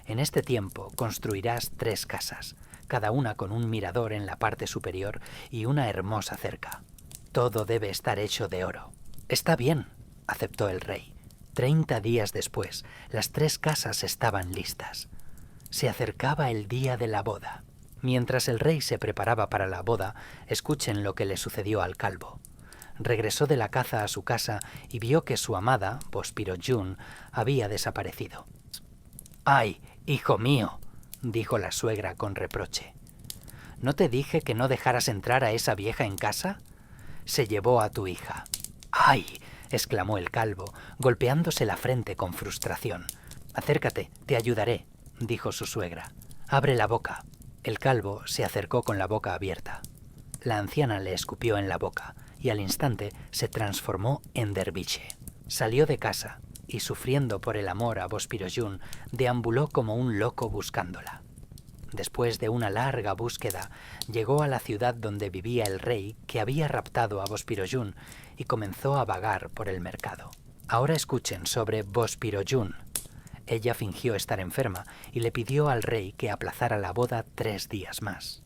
«En este tiempo construirás 3 casas, cada una con un mirador en la parte superior y una hermosa cerca. Todo debe estar hecho de oro». «Está bien», aceptó el rey. 30 días después, las 3 casas estaban listas. Se acercaba el día de la boda. Mientras el rey se preparaba para la boda, escuchen lo que le sucedió al calvo. Regresó de la caza a su casa y vio que su amada, Bospirojun, había desaparecido. «¡Ay, hijo mío!», dijo la suegra con reproche. «¿No te dije que no dejaras entrar a esa vieja en casa? Se llevó a tu hija». «¡Ay!», exclamó el calvo, golpeándose la frente con frustración. «Acércate, te ayudaré», dijo su suegra. «Abre la boca». El calvo se acercó con la boca abierta. La anciana le escupió en la boca y al instante se transformó en derviche. Salió de casa y, sufriendo por el amor a Bospirojun, deambuló como un loco buscándola. Después de una larga búsqueda, llegó a la ciudad donde vivía el rey que había raptado a Bospirojun y comenzó a vagar por el mercado. Ahora escuchen sobre Bospirojun. Ella fingió estar enferma y le pidió al rey que aplazara la boda 3 días más.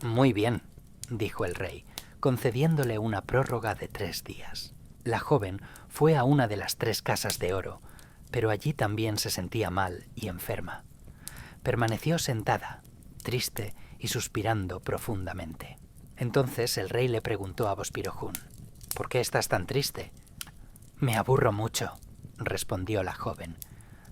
«Muy bien», dijo el rey, concediéndole una prórroga de 3 días. La joven fue a una de las 3 casas de oro, pero allí también se sentía mal y enferma. Permaneció sentada, triste y suspirando profundamente. Entonces el rey le preguntó a Bospirojun: «¿Por qué estás tan triste?». «Me aburro mucho», respondió la joven.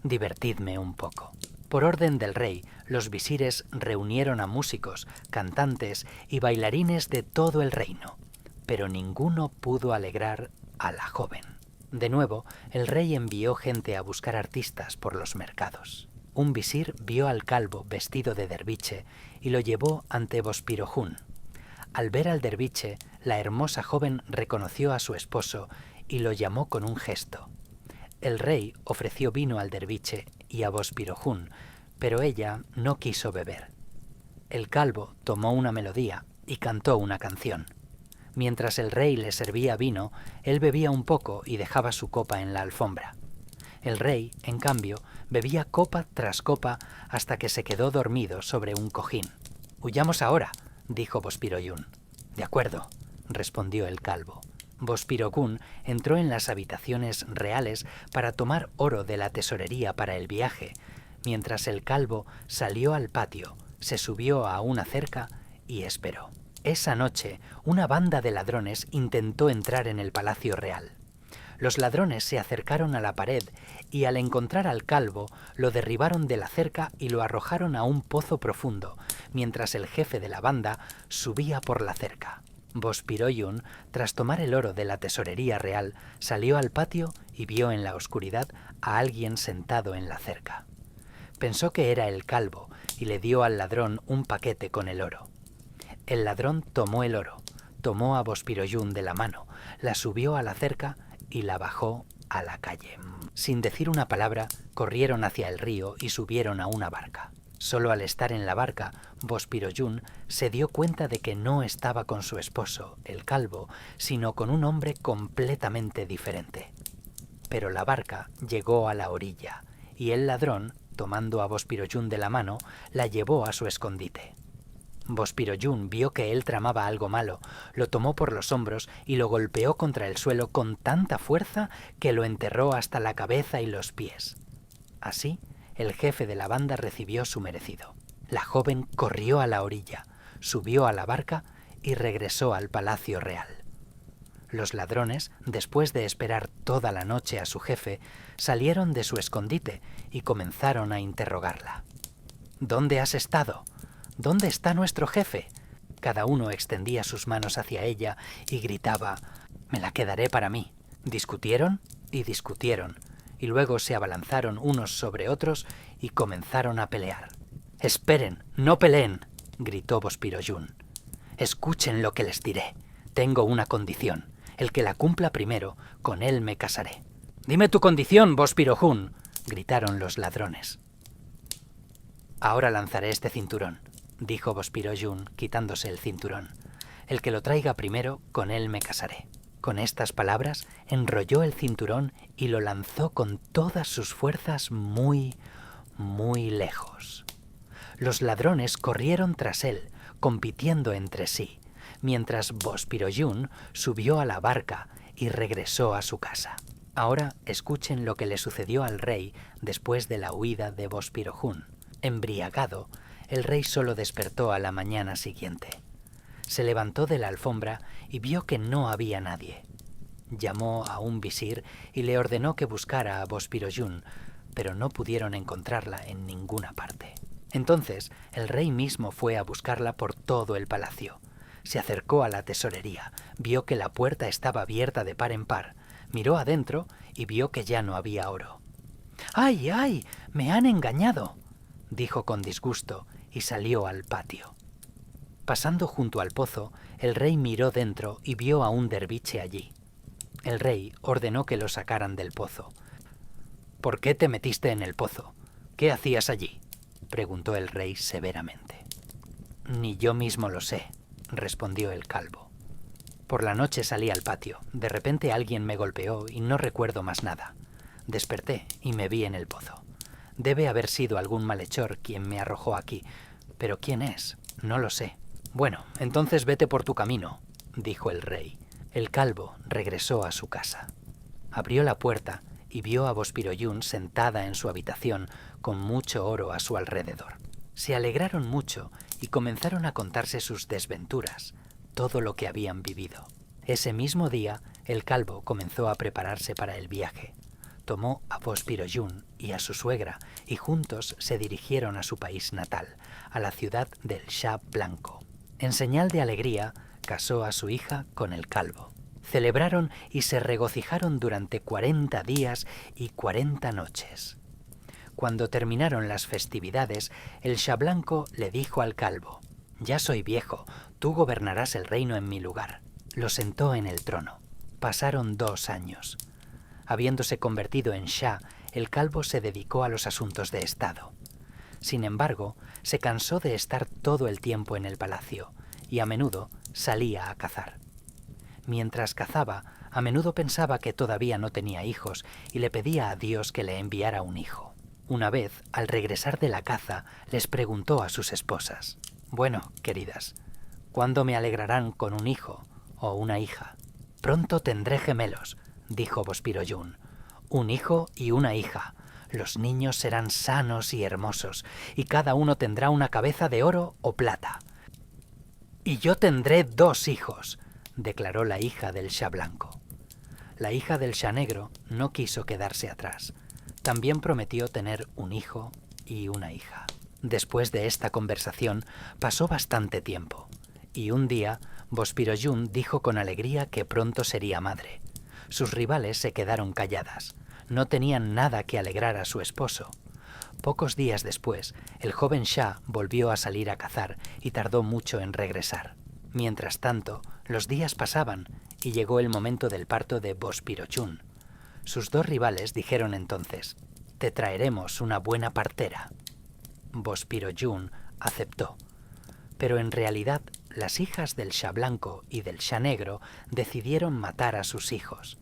«Divertidme un poco». Por orden del rey, los visires reunieron a músicos, cantantes y bailarines de todo el reino, pero ninguno pudo alegrar a la joven. De nuevo, el rey envió gente a buscar artistas por los mercados. Un visir vio al calvo vestido de derviche y lo llevó ante Bospirojun. Al ver al derviche, la hermosa joven reconoció a su esposo y lo llamó con un gesto. El rey ofreció vino al derviche y a Bospirojun, pero ella no quiso beber. El calvo tomó una melodía y cantó una canción. Mientras el rey le servía vino, él bebía un poco y dejaba su copa en la alfombra. El rey, en cambio, bebía copa tras copa hasta que se quedó dormido sobre un cojín. «Huyamos ahora», dijo Bospirojun. «De acuerdo», respondió el calvo. Bospirojun entró en las habitaciones reales para tomar oro de la tesorería para el viaje, mientras el calvo salió al patio, se subió a una cerca y esperó. Esa noche, una banda de ladrones intentó entrar en el palacio real. Los ladrones se acercaron a la pared y al encontrar al calvo, lo derribaron de la cerca y lo arrojaron a un pozo profundo, mientras el jefe de la banda subía por la cerca. Bospirojun, tras tomar el oro de la tesorería real, salió al patio y vio en la oscuridad a alguien sentado en la cerca. Pensó que era el calvo y le dio al ladrón un paquete con el oro. El ladrón tomó el oro, tomó a Bospirojun de la mano, la subió a la cerca y la bajó a la calle. Sin decir una palabra, corrieron hacia el río y subieron a una barca. Solo al estar en la barca, Bospirojun se dio cuenta de que no estaba con su esposo, el calvo, sino con un hombre completamente diferente. Pero la barca llegó a la orilla, y el ladrón, tomando a Bospirojun de la mano, la llevó a su escondite. Bospirojun vio que él tramaba algo malo, lo tomó por los hombros y lo golpeó contra el suelo con tanta fuerza que lo enterró hasta la cabeza y los pies. Así, el jefe de la banda recibió su merecido. La joven corrió a la orilla, subió a la barca y regresó al palacio real. Los ladrones, después de esperar toda la noche a su jefe, salieron de su escondite y comenzaron a interrogarla. ¿Dónde has estado? ¿Dónde está nuestro jefe? Cada uno extendía sus manos hacia ella y gritaba: «Me la quedaré para mí». Discutieron y discutieron, y luego se abalanzaron unos sobre otros y comenzaron a pelear. «¡Esperen, no peleen!», gritó Bospirojun. «Escuchen lo que les diré. Tengo una condición. El que la cumpla primero, con él me casaré». «¡Dime tu condición, Bospirojun!», gritaron los ladrones. «Ahora lanzaré este cinturón», dijo Bospirojun, quitándose el cinturón. «El que lo traiga primero, con él me casaré». Con estas palabras, enrolló el cinturón y lo lanzó con todas sus fuerzas muy, muy lejos. Los ladrones corrieron tras él, compitiendo entre sí, mientras Bospirojun subió a la barca y regresó a su casa. Ahora escuchen lo que le sucedió al rey después de la huida de Bospirojun. Embriagado, el rey solo despertó a la mañana siguiente. Se levantó de la alfombra y vio que no había nadie. Llamó a un visir y le ordenó que buscara a Bospirojun, pero no pudieron encontrarla en ninguna parte. Entonces el rey mismo fue a buscarla por todo el palacio. Se acercó a la tesorería, vio que la puerta estaba abierta de par en par, miró adentro y vio que ya no había oro. «¡Ay, ay! ¡Me han engañado!», dijo con disgusto y salió al patio. Pasando junto al pozo, el rey miró dentro y vio a un derviche allí. El rey ordenó que lo sacaran del pozo. «¿Por qué te metiste en el pozo? ¿Qué hacías allí?», preguntó el rey severamente. «Ni yo mismo lo sé», respondió el calvo. «Por la noche salí al patio. De repente alguien me golpeó y no recuerdo más nada. Desperté y me vi en el pozo. Debe haber sido algún malhechor quien me arrojó aquí, pero ¿quién es? No lo sé». «Bueno, entonces vete por tu camino», dijo el rey. El calvo regresó a su casa. Abrió la puerta y vio a Bospirojun sentada en su habitación con mucho oro a su alrededor. Se alegraron mucho y comenzaron a contarse sus desventuras, todo lo que habían vivido. Ese mismo día, el calvo comenzó a prepararse para el viaje. Tomó a Bospirojun y a su suegra y juntos se dirigieron a su país natal, a la ciudad del Shah Blanco. En señal de alegría, casó a su hija con el calvo. Celebraron y se regocijaron durante 40 días y 40 noches. Cuando terminaron las festividades, el Shah Blanco le dijo al calvo: «Ya soy viejo, tú gobernarás el reino en mi lugar». Lo sentó en el trono. Pasaron 2 años. Habiéndose convertido en Shah, el calvo se dedicó a los asuntos de Estado. Sin embargo, se cansó de estar todo el tiempo en el palacio y a menudo salía a cazar. Mientras cazaba, a menudo pensaba que todavía no tenía hijos y le pedía a Dios que le enviara un hijo. Una vez, al regresar de la caza, les preguntó a sus esposas: «Bueno, queridas, ¿cuándo me alegrarán con un hijo o una hija?» «Pronto tendré gemelos», dijo Bospirojun. «Un hijo y una hija. Los niños serán sanos y hermosos, y cada uno tendrá una cabeza de oro o plata». «Y yo tendré 2 hijos», declaró la hija del Shah Blanco. La hija del Shah Negro no quiso quedarse atrás. También prometió tener un hijo y una hija. Después de esta conversación pasó bastante tiempo, y un día Bospirojun dijo con alegría que pronto sería madre. Sus rivales se quedaron calladas. No tenían nada que alegrar a su esposo. Pocos días después, el joven Shah volvió a salir a cazar y tardó mucho en regresar. Mientras tanto, los días pasaban y llegó el momento del parto de Bospirojun. Sus 2 rivales dijeron entonces: «Te traeremos una buena partera». Bospiro-Yun aceptó. Pero en realidad las hijas del Shah Blanco y del Shah Negro decidieron matar a sus hijos.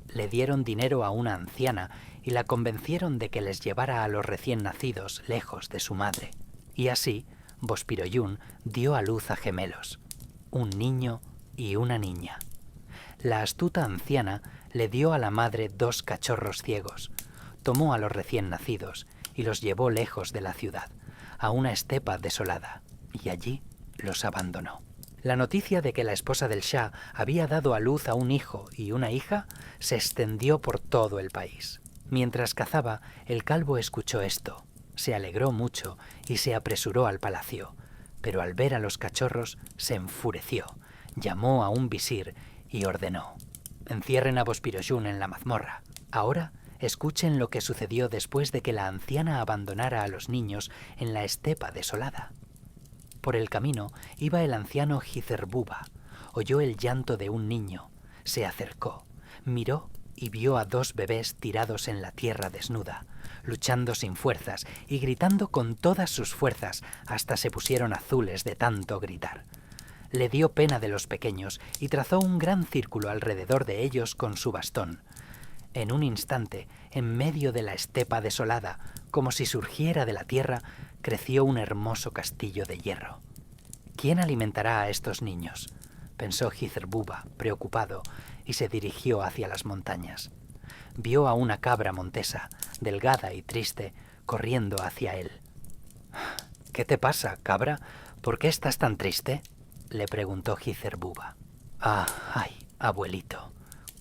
Le dieron dinero a una anciana y la convencieron de que les llevara a los recién nacidos lejos de su madre. Y así, Bospiro-Yun dio a luz a gemelos, un niño y una niña. La astuta anciana le dio a la madre 2 cachorros ciegos, tomó a los recién nacidos y los llevó lejos de la ciudad, a una estepa desolada, y allí los abandonó. La noticia de que la esposa del Shah había dado a luz a un hijo y una hija se extendió por todo el país. Mientras cazaba, el calvo escuchó esto, se alegró mucho y se apresuró al palacio, pero al ver a los cachorros se enfureció, llamó a un visir y ordenó: «Encierren a Bospiro-Yun en la mazmorra. Ahora escuchen lo que sucedió después de que la anciana abandonara a los niños en la estepa desolada». Por el camino iba el anciano Jizerbuba. Oyó el llanto de un niño, se acercó, miró y vio a 2 bebés tirados en la tierra desnuda, luchando sin fuerzas y gritando con todas sus fuerzas hasta se pusieron azules de tanto gritar. Le dio pena de los pequeños y trazó un gran círculo alrededor de ellos con su bastón. En un instante, en medio de la estepa desolada, como si surgiera de la tierra, creció un hermoso castillo de hierro. ¿Quién alimentará a estos niños?, pensó Jizerbuba, preocupado, y se dirigió hacia las montañas. Vio a una cabra montesa, delgada y triste, corriendo hacia él. «¿Qué te pasa, cabra? ¿Por qué estás tan triste?», le preguntó Jizerbuba. «Ay, abuelito,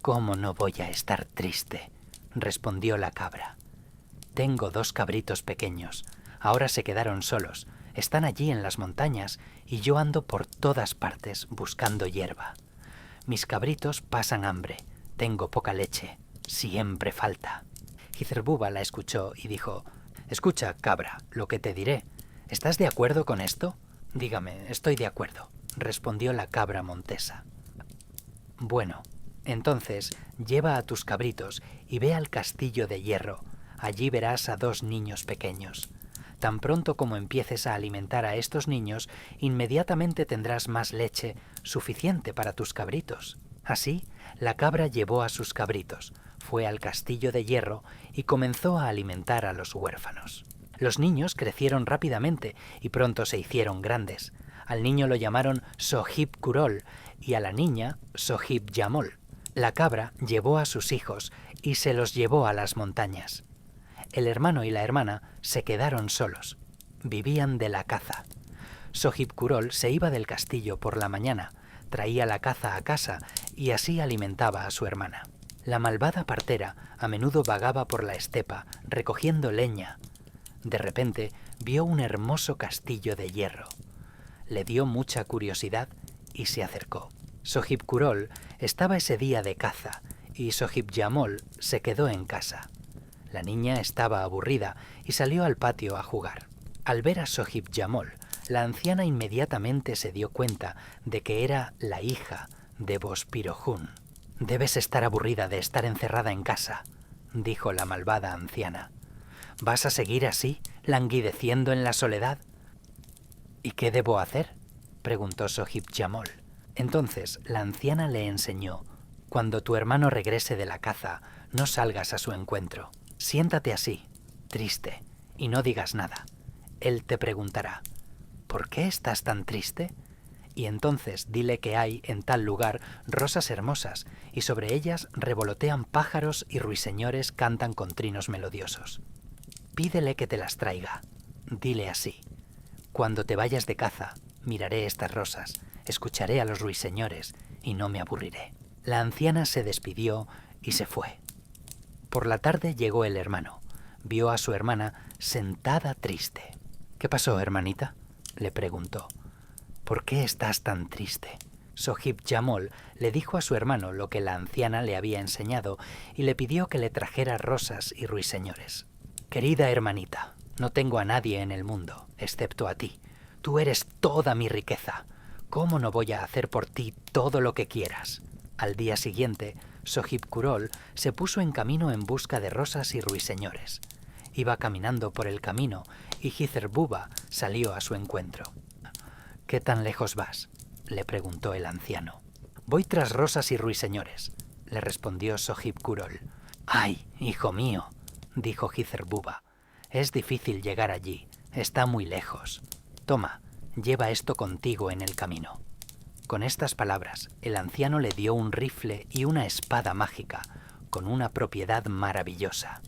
¿cómo no voy a estar triste?», respondió la cabra. «Tengo 2 cabritos pequeños. Ahora se quedaron solos. Están allí en las montañas y yo ando por todas partes buscando hierba. Mis cabritos pasan hambre. Tengo poca leche. Siempre falta». Jizerbuba la escuchó y dijo: «Escucha, cabra, lo que te diré. ¿Estás de acuerdo con esto?». «Dígame, estoy de acuerdo», respondió la cabra montesa. «Bueno, entonces lleva a tus cabritos y ve al castillo de hierro. Allí verás a 2 niños pequeños. Tan pronto como empieces a alimentar a estos niños, inmediatamente tendrás más leche suficiente para tus cabritos». Así, la cabra llevó a sus cabritos, fue al castillo de hierro y comenzó a alimentar a los huérfanos. Los niños crecieron rápidamente y pronto se hicieron grandes. Al niño lo llamaron Sohib Kurol y a la niña Sohib Yamol. La cabra llevó a sus hijos y se los llevó a las montañas. El hermano y la hermana se quedaron solos. Vivían de la caza. Sohib Kurol se iba del castillo por la mañana, traía la caza a casa y así alimentaba a su hermana. La malvada partera a menudo vagaba por la estepa recogiendo leña. De repente vio un hermoso castillo de hierro. Le dio mucha curiosidad y se acercó. Sohib Kurol estaba ese día de caza y Sohib Yamol se quedó en casa. La niña estaba aburrida y salió al patio a jugar. Al ver a Sohib Yamol, la anciana inmediatamente se dio cuenta de que era la hija de Bospiro-Yun. «Debes estar aburrida de estar encerrada en casa», dijo la malvada anciana. «¿Vas a seguir así, languideciendo en la soledad?». «¿Y qué debo hacer?», preguntó Sohib Yamol. Entonces la anciana le enseñó: «Cuando tu hermano regrese de la caza, no salgas a su encuentro. Siéntate así, triste, y no digas nada. Él te preguntará: ¿por qué estás tan triste? Y entonces dile que hay en tal lugar rosas hermosas y sobre ellas revolotean pájaros y ruiseñores cantan con trinos melodiosos. Pídele que te las traiga. Dile así: cuando te vayas de caza, miraré estas rosas, escucharé a los ruiseñores y no me aburriré». La anciana se despidió y se fue. Por la tarde llegó el hermano. Vio a su hermana sentada triste. «¿Qué pasó, hermanita?», le preguntó. «¿Por qué estás tan triste?». Sohib Yamol le dijo a su hermano lo que la anciana le había enseñado y le pidió que le trajera rosas y ruiseñores. «Querida hermanita, no tengo a nadie en el mundo, excepto a ti. Tú eres toda mi riqueza. ¿Cómo no voy a hacer por ti todo lo que quieras?». Al día siguiente, Sohib Kurol se puso en camino en busca de rosas y ruiseñores. Iba caminando por el camino y Hither-Buba salió a su encuentro. «¿Qué tan lejos vas?», le preguntó el anciano. «Voy tras rosas y ruiseñores», le respondió Sohib-Kuroll. «¡Ay, hijo mío!», dijo Hither-Buba. «Es difícil llegar allí, está muy lejos. Toma, lleva esto contigo en el camino». Con estas palabras, el anciano le dio un rifle y una espada mágica, con una propiedad maravillosa.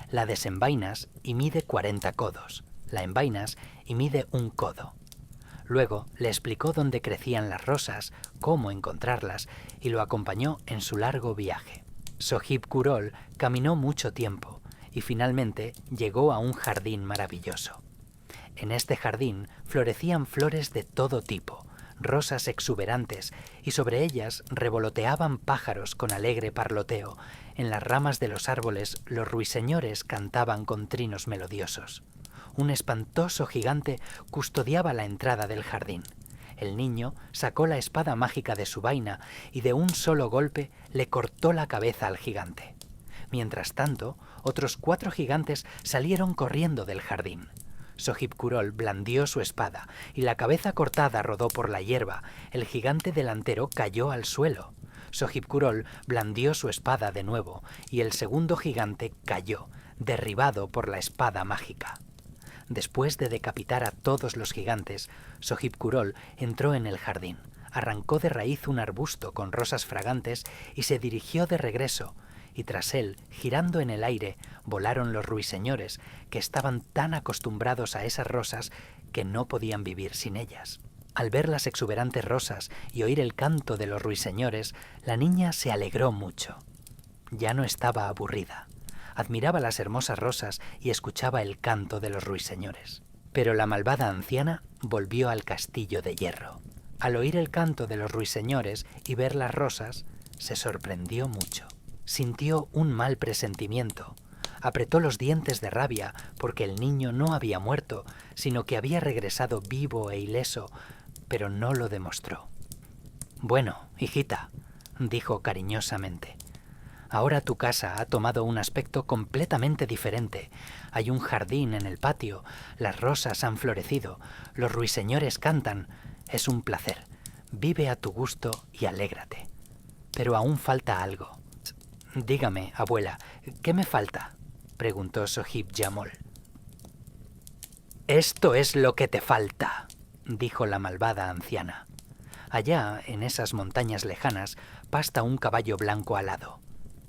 La desenvainas y mide 40 codos, la envainas y mide 1 codo. Luego le explicó dónde crecían las rosas, cómo encontrarlas, y lo acompañó en su largo viaje. Sohib-Kuroll caminó mucho tiempo y finalmente llegó a un jardín maravilloso. En este jardín florecían flores de todo tipo, rosas exuberantes, y sobre ellas revoloteaban pájaros con alegre parloteo. En las ramas de los árboles los ruiseñores cantaban con trinos melodiosos. Un espantoso gigante custodiaba la entrada del jardín. El niño sacó la espada mágica de su vaina y de un solo golpe le cortó la cabeza al gigante. Mientras tanto, otros 4 gigantes salieron corriendo del jardín. Sohib-Kuroll blandió su espada y la cabeza cortada rodó por la hierba. El gigante delantero cayó al suelo. Sohib-Kuroll blandió su espada de nuevo y el segundo gigante cayó, derribado por la espada mágica. Después de decapitar a todos los gigantes, Sohib-Kuroll entró en el jardín, arrancó de raíz un arbusto con rosas fragantes y se dirigió de regreso, y tras él, girando en el aire, volaron los ruiseñores, que estaban tan acostumbrados a esas rosas que no podían vivir sin ellas. Al ver las exuberantes rosas y oír el canto de los ruiseñores, la niña se alegró mucho. Ya no estaba aburrida. Admiraba las hermosas rosas y escuchaba el canto de los ruiseñores. Pero la malvada anciana volvió al castillo de hierro. Al oír el canto de los ruiseñores y ver las rosas, se sorprendió mucho. Sintió un mal presentimiento. Apretó los dientes de rabia porque el niño no había muerto, sino que había regresado vivo e ileso, pero no lo demostró. «Bueno, hijita», dijo cariñosamente, «ahora tu casa ha tomado un aspecto completamente diferente. Hay un jardín en el patio, las rosas han florecido, los ruiseñores cantan. Es un placer. Vive a tu gusto y alégrate. Pero aún falta algo». «Dígame, abuela, ¿qué me falta?», preguntó Sohib-Jamol. «Esto es lo que te falta», dijo la malvada anciana. «Allá, en esas montañas lejanas, pasta un caballo blanco alado.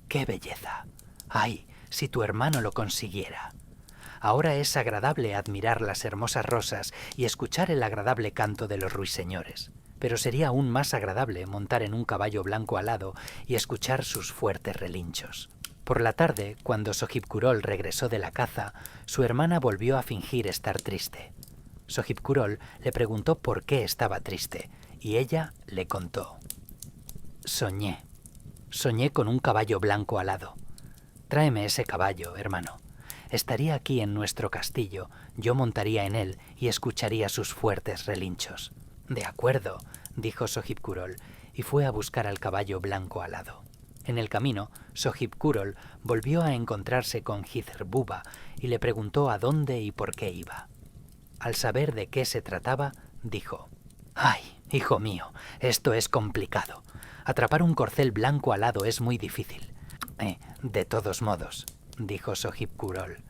¡Qué belleza! ¡Ay, si tu hermano lo consiguiera! Ahora es agradable admirar las hermosas rosas y escuchar el agradable canto de los ruiseñores. Pero sería aún más agradable montar en un caballo blanco alado y escuchar sus fuertes relinchos». Por la tarde, cuando Sohib-Kuroll regresó de la caza, su hermana volvió a fingir estar triste. Sohib-Kuroll le preguntó por qué estaba triste, y ella le contó. Soñé con un caballo blanco alado. Tráeme ese caballo, hermano. Estaría aquí en nuestro castillo, yo montaría en él y escucharía sus fuertes relinchos». «De acuerdo», dijo Sohib-Kuroll, y fue a buscar al caballo blanco alado. En el camino, Sohib-Kuroll volvió a encontrarse con Hither-Buba y le preguntó a dónde y por qué iba. Al saber de qué se trataba, dijo: «Ay, hijo mío, esto es complicado. Atrapar un corcel blanco alado es muy difícil». «De todos modos», dijo Sohib-Kuroll,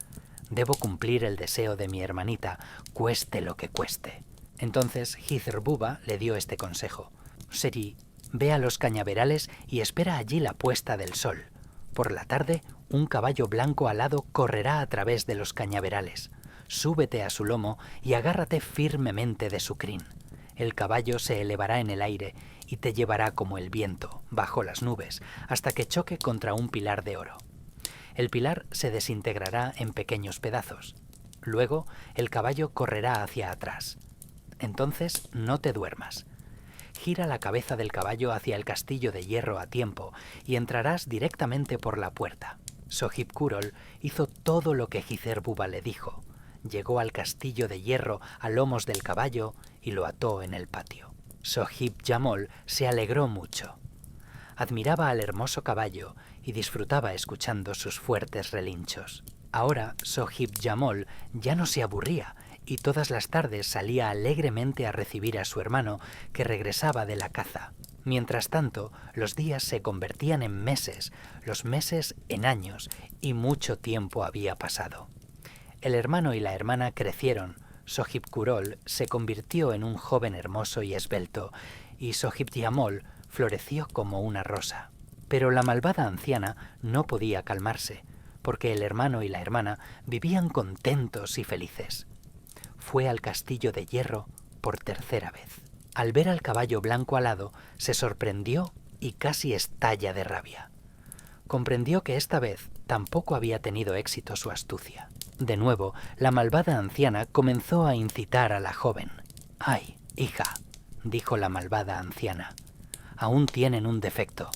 «debo cumplir el deseo de mi hermanita, cueste lo que cueste». Entonces Hither-Buba le dio este consejo: «Seri, ve a los cañaverales y espera allí la puesta del sol. Por la tarde, un caballo blanco alado correrá a través de los cañaverales. Súbete a su lomo y agárrate firmemente de su crin. El caballo se elevará en el aire y te llevará como el viento, bajo las nubes, hasta que choque contra un pilar de oro. El pilar se desintegrará en pequeños pedazos. Luego, el caballo correrá hacia atrás. Entonces no te duermas. Gira la cabeza del caballo hacia el castillo de hierro a tiempo y entrarás directamente por la puerta». Sohib-Kuroll hizo todo lo que Hither-Buba le dijo. Llegó al castillo de hierro a lomos del caballo y lo ató en el patio. Sohib-Jamol se alegró mucho. Admiraba al hermoso caballo y disfrutaba escuchando sus fuertes relinchos. Ahora Sohib Jamol ya no se aburría y todas las tardes salía alegremente a recibir a su hermano que regresaba de la caza. Mientras tanto, los días se convertían en meses, los meses en años, y mucho tiempo había pasado. El hermano y la hermana crecieron, Sohib Kurol se convirtió en un joven hermoso y esbelto, y Sohib Jamol floreció como una rosa. Pero la malvada anciana no podía calmarse, porque el hermano y la hermana vivían contentos y felices. Fue al castillo de hierro por tercera vez. Al ver al caballo blanco alado, se sorprendió y casi estalla de rabia. Comprendió que esta vez tampoco había tenido éxito su astucia. De nuevo, la malvada anciana comenzó a incitar a la joven. «Ay, hija», dijo la malvada anciana, «aún tienen un defecto.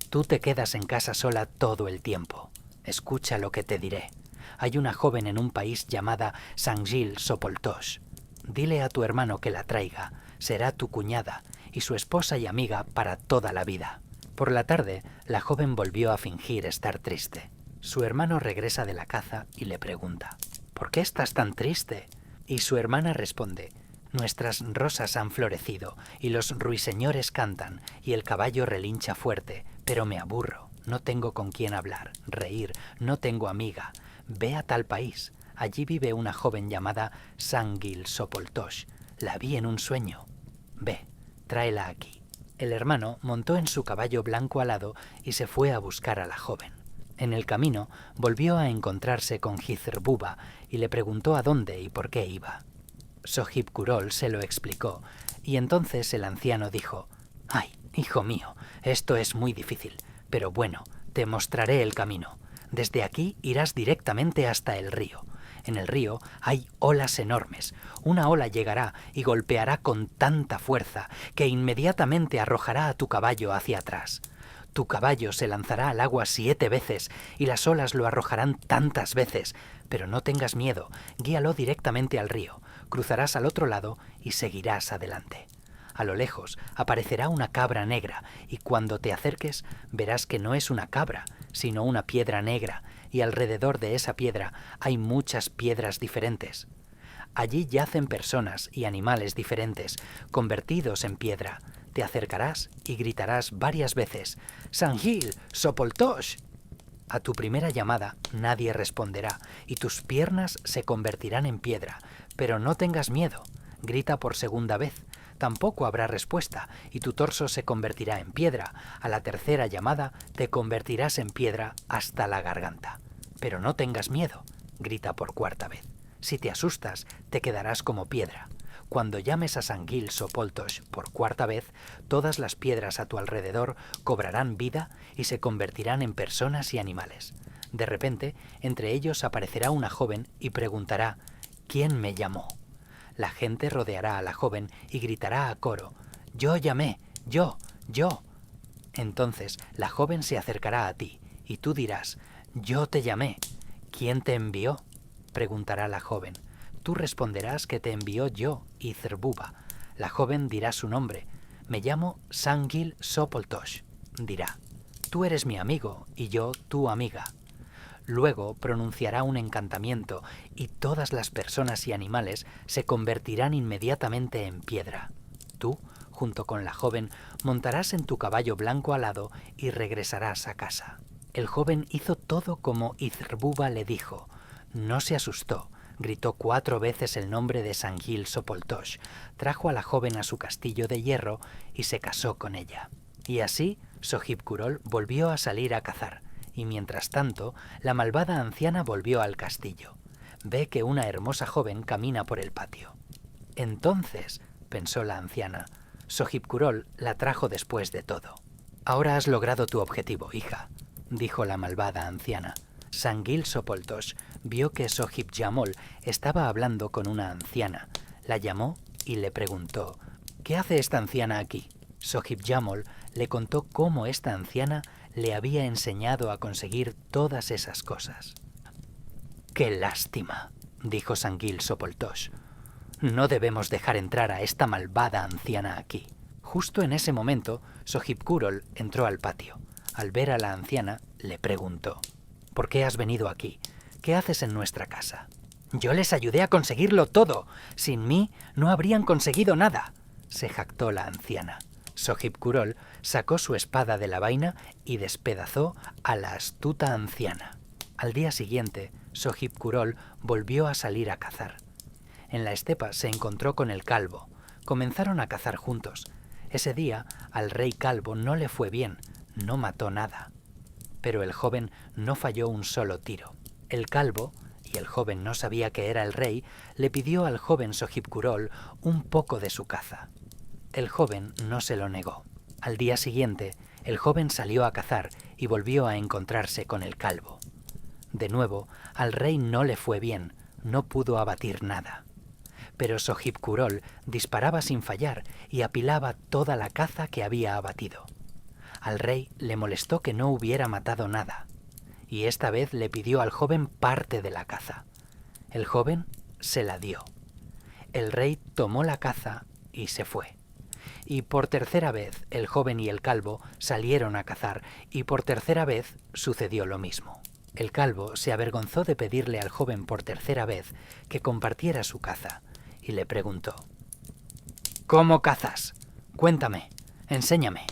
Tú te quedas en casa sola todo el tiempo. Escucha lo que te diré. Hay una joven en un país llamada Sangil Sopoltosh. Dile a tu hermano que la traiga. Será tu cuñada y su esposa y amiga para toda la vida». Por la tarde, la joven volvió a fingir estar triste. Su hermano regresa de la caza y le pregunta, «¿Por qué estás tan triste?». Y su hermana responde, «Nuestras rosas han florecido y los ruiseñores cantan y el caballo relincha fuerte, pero me aburro, no tengo con quién hablar, reír, no tengo amiga. Ve a tal país. Allí vive una joven llamada Sangil Sopoltosh. La vi en un sueño. Ve, tráela aquí». El hermano montó en su caballo blanco alado y se fue a buscar a la joven. En el camino volvió a encontrarse con Hizrbuba y le preguntó a dónde y por qué iba. Sohib Kurol se lo explicó y entonces el anciano dijo, «Ay, hijo mío, esto es muy difícil, pero bueno, te mostraré el camino. Desde aquí irás directamente hasta el río. En el río hay olas enormes. Una ola llegará y golpeará con tanta fuerza que inmediatamente arrojará a tu caballo hacia atrás. Tu caballo se lanzará al agua 7 veces y las olas lo arrojarán tantas veces, pero no tengas miedo, guíalo directamente al río, cruzarás al otro lado y seguirás adelante. A lo lejos aparecerá una cabra negra y cuando te acerques verás que no es una cabra, sino una piedra negra, y alrededor de esa piedra hay muchas piedras diferentes. Allí yacen personas y animales diferentes, convertidos en piedra. Te acercarás y gritarás varias veces, «Sangil, Sopoltosh». A tu primera llamada nadie responderá y tus piernas se convertirán en piedra, pero no tengas miedo, grita por segunda vez. Tampoco habrá respuesta y tu torso se convertirá en piedra. A la tercera llamada te convertirás en piedra hasta la garganta. Pero no tengas miedo, grita por cuarta vez. Si te asustas, te quedarás como piedra. Cuando llames a Sangil Sopoltosh por cuarta vez, todas las piedras a tu alrededor cobrarán vida y se convertirán en personas y animales. De repente, entre ellos aparecerá una joven y preguntará, «¿Quién me llamó?». La gente rodeará a la joven y gritará a coro, «Yo llamé, yo». Entonces la joven se acercará a ti y tú dirás, «Yo te llamé». «¿Quién te envió?», preguntará la joven. Tú responderás que te envió yo, Hizrbuba. La joven dirá su nombre. «Me llamo Sangil Sopoltosh», dirá. «Tú eres mi amigo y yo tu amiga». Luego pronunciará un encantamiento y todas las personas y animales se convertirán inmediatamente en piedra. Tú, junto con la joven, montarás en tu caballo blanco alado y regresarás a casa. El joven hizo todo como Hizrbuba le dijo. No se asustó, gritó 4 veces el nombre de Sangil Sopoltosh, trajo a la joven a su castillo de hierro y se casó con ella. Y así Sohib Kurol volvió a salir a cazar. Y mientras tanto, la malvada anciana volvió al castillo. Ve que una hermosa joven camina por el patio. Entonces, pensó la anciana, Sohib Kurol la trajo después de todo. «Ahora has logrado tu objetivo, hija», dijo la malvada anciana. Sangil Sopoltosh vio que Sohib Jamol estaba hablando con una anciana. La llamó y le preguntó, «¿Qué hace esta anciana aquí?». Sohib Jamol le contó cómo esta anciana le había enseñado a conseguir todas esas cosas. «¡Qué lástima!», dijo Sangil Sopoltosh. «No debemos dejar entrar a esta malvada anciana aquí». Justo en ese momento, Sohib Kurol entró al patio. Al ver a la anciana, le preguntó, «¿Por qué has venido aquí? ¿qué haces en nuestra casa? Yo les ayudé a conseguirlo todo. Sin mí no habrían conseguido nada, se jactó la anciana. Sohib Kurol sacó su espada de la vaina y despedazó a la astuta anciana. Al día siguiente, Sohib Kurol volvió a salir a cazar. En la estepa se encontró con el calvo. Comenzaron a cazar juntos. Ese día al rey calvo no le fue bien, no mató nada. Pero el joven no falló un solo tiro. El calvo, y el joven no sabía que era el rey, le pidió al joven Sohib Kurol un poco de su caza. El joven no se lo negó. Al día siguiente, el joven salió a cazar y volvió a encontrarse con el calvo. De nuevo, al rey no le fue bien, no pudo abatir nada. Pero Sohib Kurol disparaba sin fallar y apilaba toda la caza que había abatido. Al rey le molestó que no hubiera matado nada, y esta vez le pidió al joven parte de la caza. El joven se la dio. El rey tomó la caza y se fue. Y por tercera vez el joven y el calvo salieron a cazar, y por tercera vez sucedió lo mismo. El calvo se avergonzó de pedirle al joven por tercera vez que compartiera su caza, y le preguntó: «¿Cómo cazas? Cuéntame, enséñame.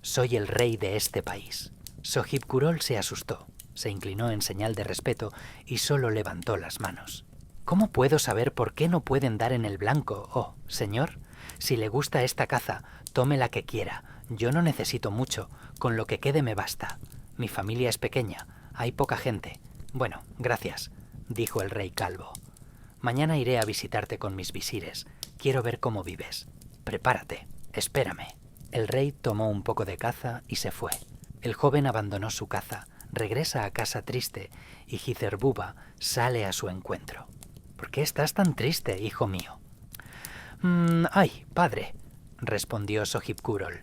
Soy el rey de este país». Sohib Kurol se asustó, se inclinó en señal de respeto y solo levantó las manos. «¿Cómo puedo saber por qué no pueden dar en el blanco, oh, señor? Si le gusta esta caza, tome la que quiera. Yo no necesito mucho, con lo que quede me basta. Mi familia es pequeña, hay poca gente». «Bueno, gracias», dijo el rey calvo. «Mañana iré a visitarte con mis visires. Quiero ver cómo vives. Prepárate, espérame». El rey tomó un poco de caza y se fue. El joven abandonó su caza, regresa a casa triste y Jizerbuba sale a su encuentro. «¿Por qué estás tan triste, hijo mío?» «Ay, padre», respondió Sohib Kurol.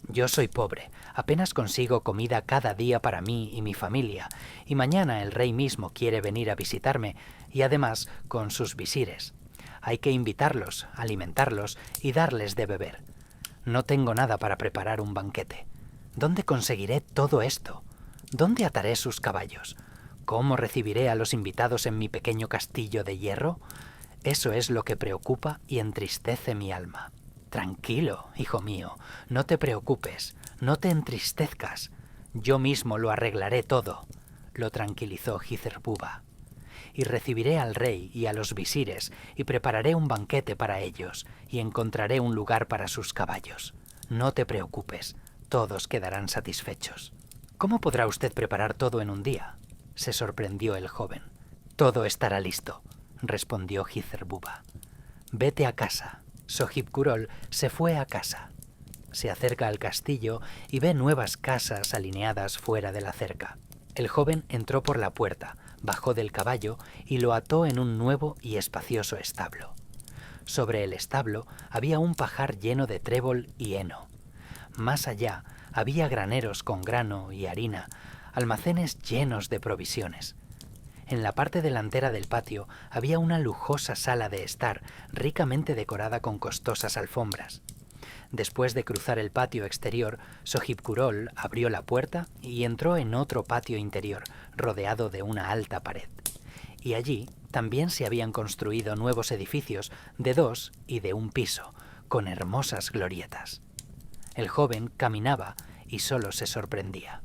«Yo soy pobre, apenas consigo comida cada día para mí y mi familia, y mañana el rey mismo quiere venir a visitarme, y además con sus visires. Hay que invitarlos, alimentarlos y darles de beber. No tengo nada para preparar un banquete. ¿Dónde conseguiré todo esto? ¿Dónde ataré sus caballos? ¿Cómo recibiré a los invitados en mi pequeño castillo de hierro? Eso es lo que preocupa y entristece mi alma». «Tranquilo, hijo mío, no te preocupes, no te entristezcas. Yo mismo lo arreglaré todo», lo tranquilizó Jizerbuba. «Y recibiré al rey y a los visires y prepararé un banquete para ellos y encontraré un lugar para sus caballos. No te preocupes, todos quedarán satisfechos». «¿Cómo podrá usted preparar todo en un día?», se sorprendió el joven. «Todo estará listo», respondió Jizerbuba. «Vete a casa». Sohib Kurol se fue a casa. Se acerca al castillo y ve nuevas casas alineadas fuera de la cerca. El joven entró por la puerta, bajó del caballo y lo ató en un nuevo y espacioso establo. Sobre el establo había un pajar lleno de trébol y heno. Más allá había graneros con grano y harina, almacenes llenos de provisiones. En la parte delantera del patio había una lujosa sala de estar, ricamente decorada con costosas alfombras. Después de cruzar el patio exterior, Sohib Kurol abrió la puerta y entró en otro patio interior, rodeado de una alta pared. Y allí también se habían construido nuevos edificios de 2 y de 1 piso, con hermosas glorietas. El joven caminaba y solo se sorprendía.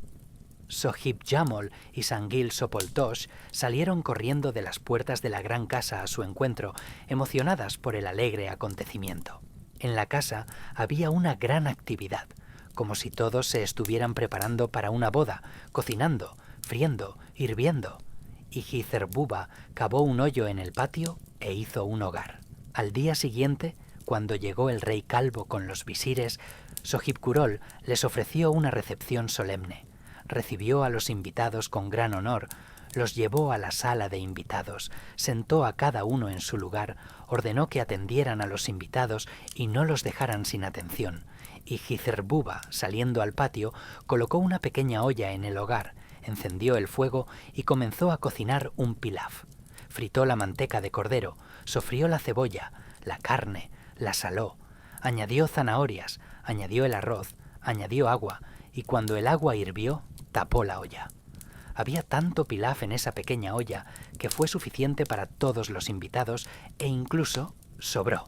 Sohib Jamol y Sangil Sopoltosh salieron corriendo de las puertas de la gran casa a su encuentro, emocionadas por el alegre acontecimiento. En la casa había una gran actividad, como si todos se estuvieran preparando para una boda, cocinando, friendo, hirviendo. Y Jizerbuba cavó un hoyo en el patio e hizo un hogar. Al día siguiente, cuando llegó el rey calvo con los visires, Sohib Kurol les ofreció una recepción solemne. Recibió a los invitados con gran honor, los llevó a la sala de invitados, sentó a cada uno en su lugar, ordenó que atendieran a los invitados y no los dejaran sin atención, y Jizerbuba, saliendo al patio, colocó una pequeña olla en el hogar, encendió el fuego y comenzó a cocinar un pilaf. Fritó la manteca de cordero, sofrió la cebolla, la carne, la saló, añadió zanahorias, añadió el arroz, añadió agua, y cuando el agua hirvió, tapó la olla. Había tanto pilaf en esa pequeña olla que fue suficiente para todos los invitados e incluso sobró.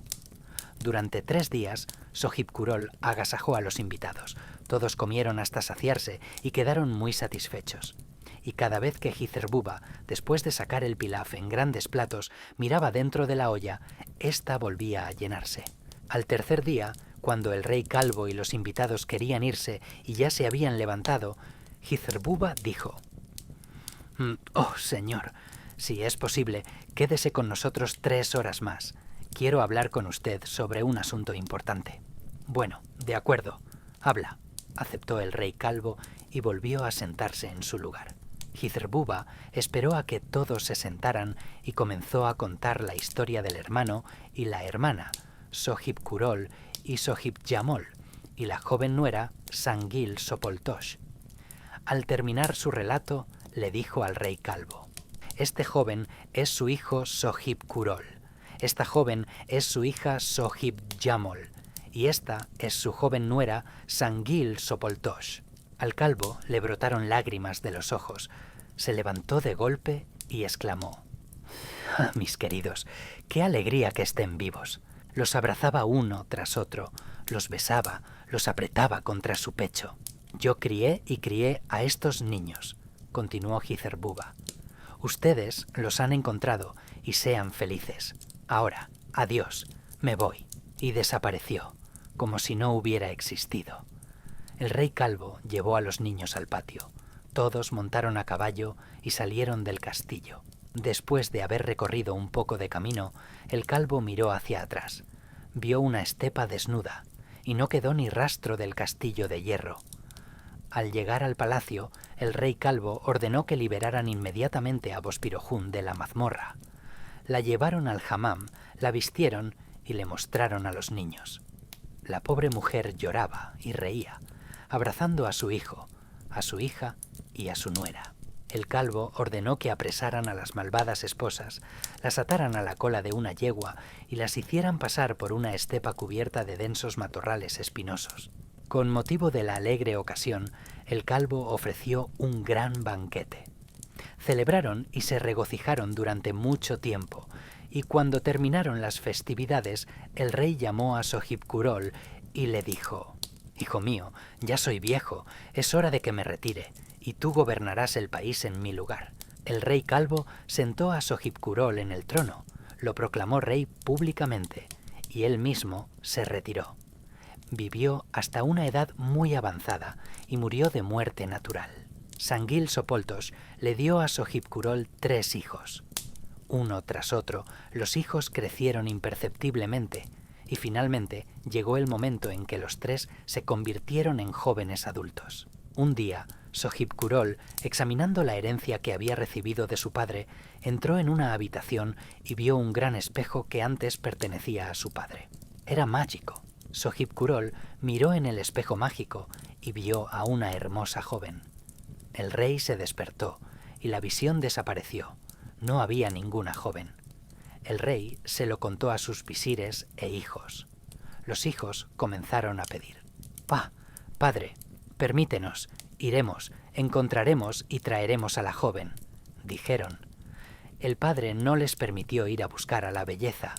Durante 3 días, Sohib Kurol agasajó a los invitados. Todos comieron hasta saciarse y quedaron muy satisfechos. Y cada vez que Hizerbubba, después de sacar el pilaf en grandes platos, miraba dentro de la olla, ésta volvía a llenarse. Al tercer día, cuando el rey calvo y los invitados querían irse y ya se habían levantado, Hizerbubba dijo: «Oh, señor, si es posible, quédese con nosotros 3 horas más. Quiero hablar con usted sobre un asunto importante». «Bueno, de acuerdo, habla», aceptó el rey calvo y volvió a sentarse en su lugar. Hizerbubba esperó a que todos se sentaran y comenzó a contar la historia del hermano y la hermana, Sohib Kurol y Sohib Jamol, y la joven nuera, Sangil Sopoltosh. Al terminar su relato, le dijo al rey calvo: «Este joven es su hijo Sohib Kurol, esta joven es su hija Sohib Jamol, y esta es su joven nuera Sangil Sopoltosh». Al calvo le brotaron lágrimas de los ojos, se levantó de golpe y exclamó: «Ah, mis queridos, qué alegría que estén vivos». Los abrazaba uno tras otro, los besaba, los apretaba contra su pecho. «Yo crié y crié a estos niños», continuó Hizerbubba. «Ustedes los han encontrado y sean felices. Ahora, adiós, me voy». Y desapareció, como si no hubiera existido. El rey calvo llevó a los niños al patio. Todos montaron a caballo y salieron del castillo. Después de haber recorrido un poco de camino, el calvo miró hacia atrás. Vio una estepa desnuda y no quedó ni rastro del castillo de hierro. Al llegar al palacio, el rey calvo ordenó que liberaran inmediatamente a Bospirojún de la mazmorra. La llevaron al hammam, la vistieron y le mostraron a los niños. La pobre mujer lloraba y reía, abrazando a su hijo, a su hija y a su nuera. El calvo ordenó que apresaran a las malvadas esposas, las ataran a la cola de una yegua y las hicieran pasar por una estepa cubierta de densos matorrales espinosos. Con motivo de la alegre ocasión, el calvo ofreció un gran banquete. Celebraron y se regocijaron durante mucho tiempo, y cuando terminaron las festividades, el rey llamó a Sohib Kurol y le dijo: «Hijo mío, ya soy viejo, es hora de que me retire, y tú gobernarás el país en mi lugar». El rey calvo sentó a Sohib Kurol en el trono, lo proclamó rey públicamente, y él mismo se retiró. Vivió hasta una edad muy avanzada y murió de muerte natural. Sangil Sopoltosh le dio a Sohib Kurol 3 hijos. Uno tras otro, los hijos crecieron imperceptiblemente, y finalmente llegó el momento en que los 3 se convirtieron en jóvenes adultos. Un día, Sohib Kurol, examinando la herencia que había recibido de su padre, entró en una habitación y vio un gran espejo que antes pertenecía a su padre. Era mágico. Sohib Kurol miró en el espejo mágico y vio a una hermosa joven. El rey se despertó y la visión desapareció. No había ninguna joven. El rey se lo contó a sus visires e hijos. Los hijos comenzaron a pedir: «Padre, permítenos, iremos, encontraremos y traeremos a la joven», dijeron. El padre no les permitió ir a buscar a la belleza,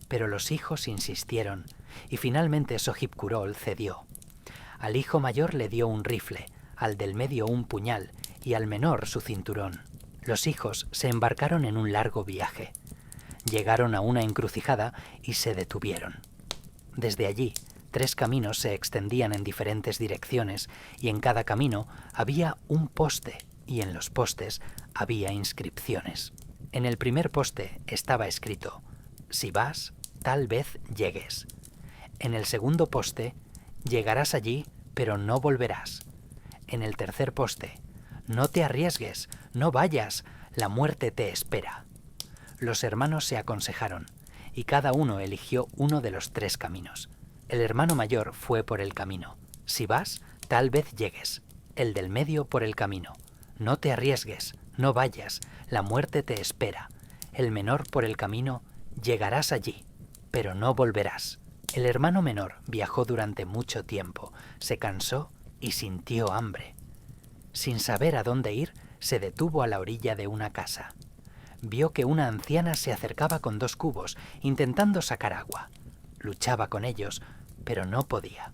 pero los hijos insistieron y finalmente Sohib Kurol cedió. Al hijo mayor le dio un rifle, al del medio un puñal y al menor su cinturón. Los hijos se embarcaron en un largo viaje. Llegaron a una encrucijada y se detuvieron. Desde allí, 3 caminos se extendían en diferentes direcciones y en cada camino había un poste y en los postes había inscripciones. En el primer poste estaba escrito: «Si vas, tal vez llegues». En el segundo poste: «Llegarás allí, pero no volverás». En el tercer poste: «No te arriesgues, no vayas, la muerte te espera». Los hermanos se aconsejaron, y cada uno eligió uno de los 3 caminos. El hermano mayor fue por el camino: «Si vas, tal vez llegues». El del medio por el camino: «No te arriesgues, no vayas, la muerte te espera». El menor por el camino: «Llegarás allí, pero no volverás». El hermano menor viajó durante mucho tiempo, se cansó y sintió hambre. Sin saber a dónde ir, se detuvo a la orilla de una casa. Vio que una anciana se acercaba con 2 cubos, intentando sacar agua. Luchaba con ellos, pero no podía.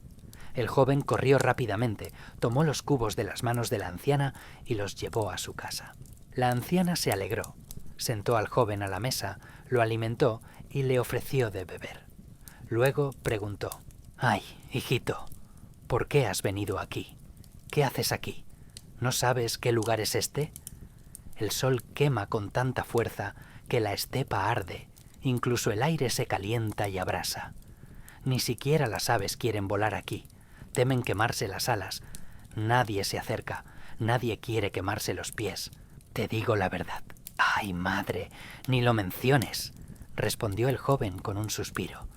El joven corrió rápidamente, tomó los cubos de las manos de la anciana y los llevó a su casa. La anciana se alegró, sentó al joven a la mesa, lo alimentó y le ofreció de beber. Luego preguntó: «Ay, hijito, ¿por qué has venido aquí? ¿Qué haces aquí? ¿No sabes qué lugar es este? El sol quema con tanta fuerza que la estepa arde, incluso el aire se calienta y abrasa. Ni siquiera las aves quieren volar aquí, temen quemarse las alas. Nadie se acerca, nadie quiere quemarse los pies. Te digo la verdad». «Ay, madre, ni lo menciones», respondió el joven con un suspiro.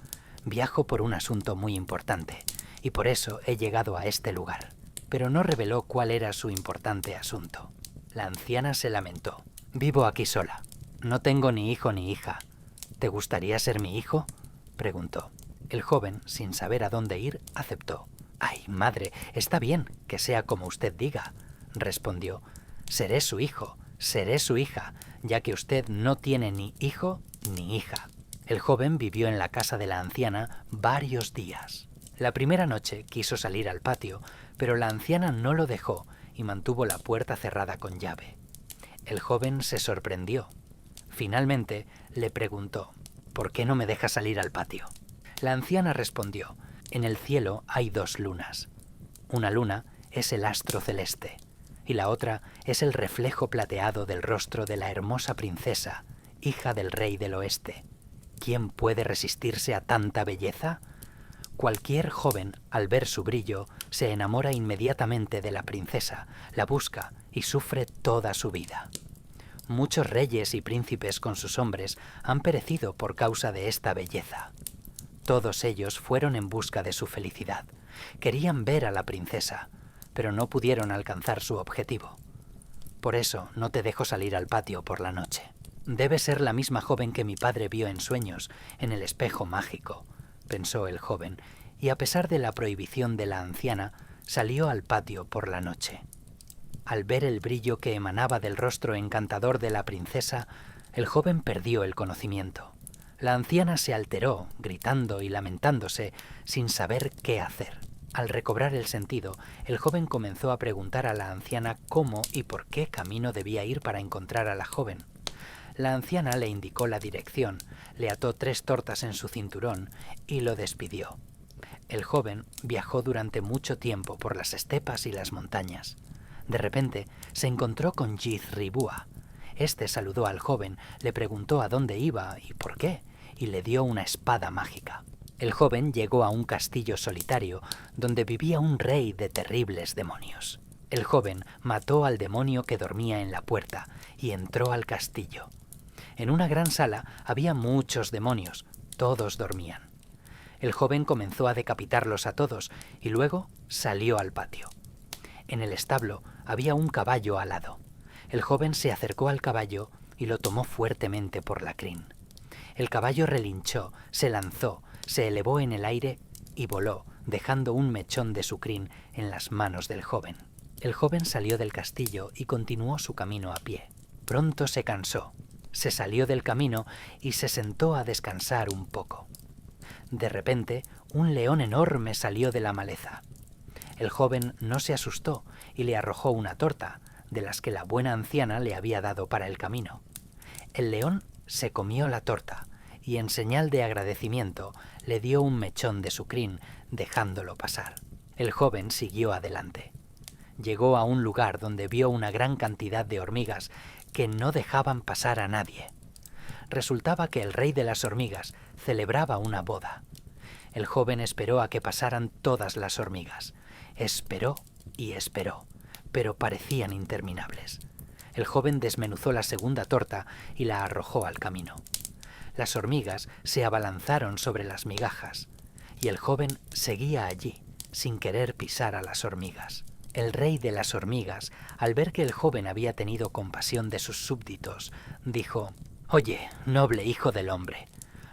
«Viajo por un asunto muy importante, y por eso he llegado a este lugar». Pero no reveló cuál era su importante asunto. La anciana se lamentó. «Vivo aquí sola. No tengo ni hijo ni hija. ¿Te gustaría ser mi hijo?», preguntó. El joven, sin saber a dónde ir, aceptó. «Ay, madre, está bien, que sea como usted diga», respondió. «Seré su hijo, seré su hija, ya que usted no tiene ni hijo ni hija». El joven vivió en la casa de la anciana varios días. La primera noche quiso salir al patio, pero la anciana no lo dejó y mantuvo la puerta cerrada con llave. El joven se sorprendió. Finalmente le preguntó: «¿Por qué no me deja salir al patio?». La anciana respondió: «En el cielo hay 2 lunas. Una luna es el astro celeste y la otra es el reflejo plateado del rostro de la hermosa princesa, hija del rey del oeste. ¿Quién puede resistirse a tanta belleza?». Cualquier joven, al ver su brillo, se enamora inmediatamente de la princesa, la busca y sufre toda su vida. Muchos reyes y príncipes con sus hombres han perecido por causa de esta belleza. Todos ellos fueron en busca de su felicidad. Querían ver a la princesa, pero no pudieron alcanzar su objetivo. Por eso no te dejo salir al patio por la noche. Debe ser la misma joven que mi padre vio en sueños, en el espejo mágico», pensó el joven, y a pesar de la prohibición de la anciana, salió al patio por la noche. Al ver el brillo que emanaba del rostro encantador de la princesa, el joven perdió el conocimiento. La anciana se alteró, gritando y lamentándose, sin saber qué hacer. Al recobrar el sentido, el joven comenzó a preguntar a la anciana cómo y por qué camino debía ir para encontrar a la joven. La anciana le indicó la dirección, le ató 3 tortas en su cinturón y lo despidió. El joven viajó durante mucho tiempo por las estepas y las montañas. De repente se encontró con Yizribua. Este saludó al joven, le preguntó a dónde iba y por qué, y le dio una espada mágica. El joven llegó a un castillo solitario donde vivía un rey de terribles demonios. El joven mató al demonio que dormía en la puerta y entró al castillo. En una gran sala había muchos demonios, todos dormían. El joven comenzó a decapitarlos a todos y luego salió al patio. En el establo había un caballo alado. El joven se acercó al caballo y lo tomó fuertemente por la crin. El caballo relinchó, se lanzó, se elevó en el aire y voló, dejando un mechón de su crin en las manos del joven. El joven salió del castillo y continuó su camino a pie. Pronto se cansó. Se salió del camino y se sentó a descansar un poco. De repente, un león enorme salió de la maleza. El joven no se asustó y le arrojó una torta, de las que la buena anciana le había dado para el camino. El león se comió la torta y en señal de agradecimiento le dio un mechón de su crin, dejándolo pasar. El joven siguió adelante. Llegó a un lugar donde vio una gran cantidad de hormigas que no dejaban pasar a nadie. Resultaba que el rey de las hormigas celebraba una boda. El joven esperó a que pasaran todas las hormigas. Esperó y esperó, pero parecían interminables. El joven desmenuzó la segunda torta y la arrojó al camino. Las hormigas se abalanzaron sobre las migajas, y el joven seguía allí, sin querer pisar a las hormigas. El rey de las hormigas, al ver que el joven había tenido compasión de sus súbditos, dijo: «Oye, noble hijo del hombre,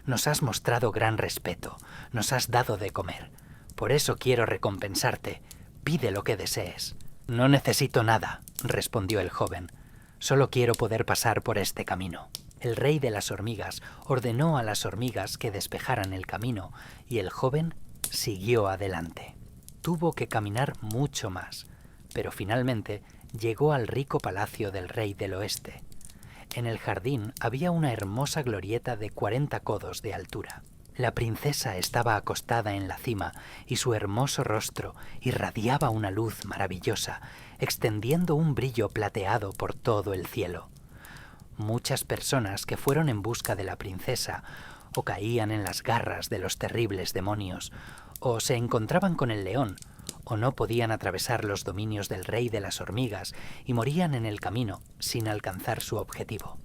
nos has mostrado gran respeto, nos has dado de comer. Por eso quiero recompensarte. Pide lo que desees». «No necesito nada», respondió el joven. Solo quiero poder pasar por este camino. El rey de las hormigas ordenó a las hormigas que despejaran el camino y el joven siguió adelante. Tuvo que caminar mucho más, pero finalmente llegó al rico palacio del rey del oeste. En el jardín había una hermosa glorieta de 40 codos de altura. La princesa estaba acostada en la cima y su hermoso rostro irradiaba una luz maravillosa, extendiendo un brillo plateado por todo el cielo. Muchas personas que fueron en busca de la princesa o caían en las garras de los terribles demonios, o se encontraban con el león, o no podían atravesar los dominios del rey de las hormigas y morían en el camino sin alcanzar su objetivo.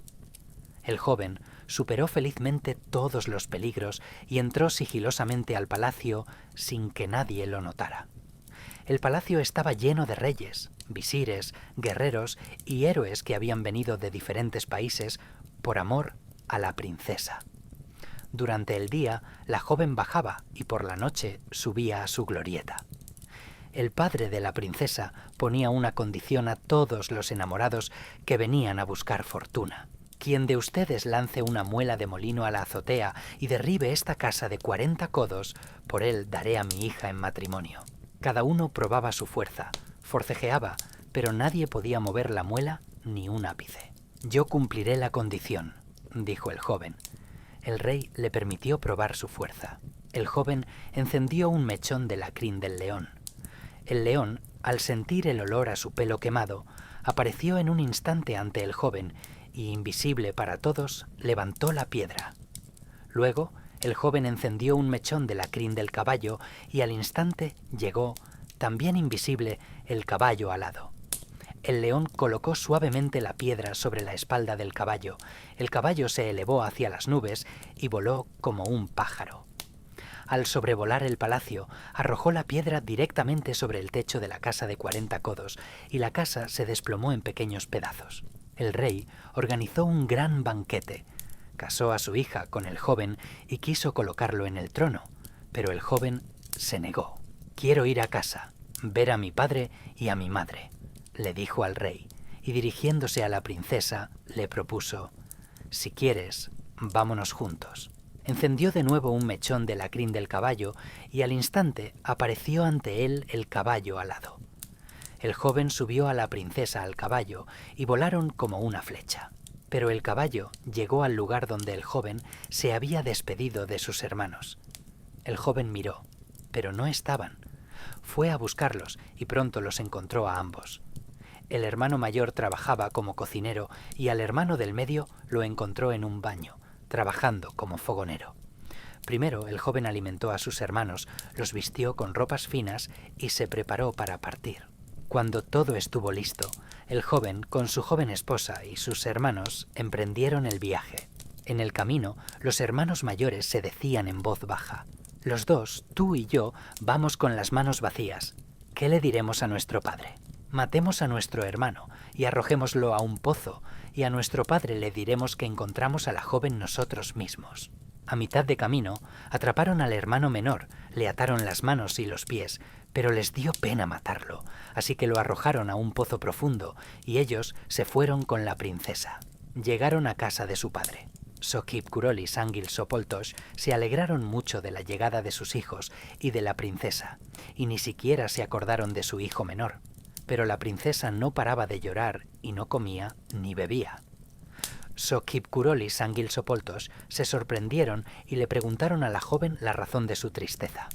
El joven superó felizmente todos los peligros y entró sigilosamente al palacio sin que nadie lo notara. El palacio estaba lleno de reyes, visires, guerreros y héroes que habían venido de diferentes países por amor a la princesa. Durante el día, la joven bajaba y por la noche subía a su glorieta. El padre de la princesa ponía una condición a todos los enamorados que venían a buscar fortuna. Quien de ustedes lance una muela de molino a la azotea y derribe esta casa de 40 codos, por él daré a mi hija en matrimonio. Cada uno probaba su fuerza, forcejeaba, pero nadie podía mover la muela ni un ápice. Yo cumpliré la condición, dijo el joven. El rey le permitió probar su fuerza. El joven encendió un mechón de la crin del león. El león, al sentir el olor a su pelo quemado, apareció en un instante ante el joven y, invisible para todos, levantó la piedra. Luego, el joven encendió un mechón de la crin del caballo y al instante llegó, también invisible, el caballo alado. El león colocó suavemente la piedra sobre la espalda del caballo. El caballo se elevó hacia las nubes y voló como un pájaro. Al sobrevolar el palacio, arrojó la piedra directamente sobre el techo de la casa de 40 codos y la casa se desplomó en pequeños pedazos. El rey organizó un gran banquete. Casó a su hija con el joven y quiso colocarlo en el trono, pero el joven se negó. «Quiero ir a casa, ver a mi padre y a mi madre», le dijo al rey, y dirigiéndose a la princesa, le propuso: «Si quieres, vámonos juntos». Encendió de nuevo un mechón de la crin del caballo y al instante apareció ante él el caballo alado. El joven subió a la princesa al caballo y volaron como una flecha. Pero el caballo llegó al lugar donde el joven se había despedido de sus hermanos. El joven miró, pero no estaban. Fue a buscarlos y pronto los encontró a ambos. El hermano mayor trabajaba como cocinero y al hermano del medio lo encontró en un baño, trabajando como fogonero. Primero el joven alimentó a sus hermanos, los vistió con ropas finas y se preparó para partir. Cuando todo estuvo listo, el joven, con su joven esposa y sus hermanos, emprendieron el viaje. En el camino, los hermanos mayores se decían en voz baja: «Los dos, tú y yo, vamos con las manos vacías. ¿Qué le diremos a nuestro padre? Matemos a nuestro hermano y arrojémoslo a un pozo, y a nuestro padre le diremos que encontramos a la joven nosotros mismos». A mitad de camino, atraparon al hermano menor, le ataron las manos y los pies, pero les dio pena matarlo, así que lo arrojaron a un pozo profundo y ellos se fueron con la princesa. Llegaron a casa de su padre. Sokip Kurolis Sangil Sopoltosh se alegraron mucho de la llegada de sus hijos y de la princesa, y ni siquiera se acordaron de su hijo menor. Pero la princesa no paraba de llorar y no comía ni bebía. Sokip Kurolis Sangil Sopoltosh se sorprendieron y le preguntaron a la joven la razón de su tristeza.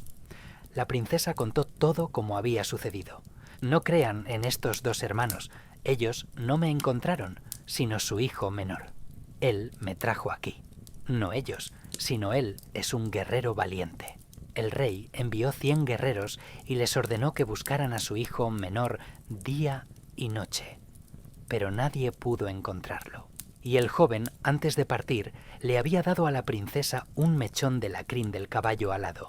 La princesa contó todo como había sucedido. «No crean en estos dos hermanos, ellos no me encontraron, sino su hijo menor. Él me trajo aquí. No ellos, sino él es un guerrero valiente». El rey envió 100 guerreros y les ordenó que buscaran a su hijo menor día y noche, pero nadie pudo encontrarlo. Y el joven, antes de partir, le había dado a la princesa un mechón de la crin del caballo alado.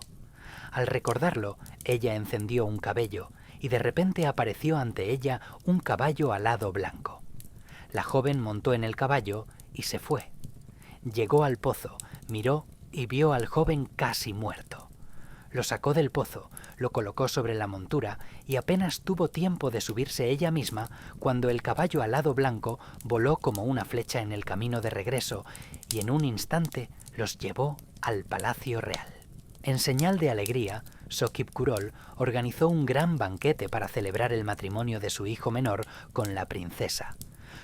Al recordarlo, ella encendió un cabello y de repente apareció ante ella un caballo alado blanco. La joven montó en el caballo y se fue. Llegó al pozo, miró y vio al joven casi muerto. Lo sacó del pozo, lo colocó sobre la montura y apenas tuvo tiempo de subirse ella misma cuando el caballo alado blanco voló como una flecha en el camino de regreso y en un instante los llevó al palacio real. En señal de alegría, Sokib-Kuroll organizó un gran banquete para celebrar el matrimonio de su hijo menor con la princesa.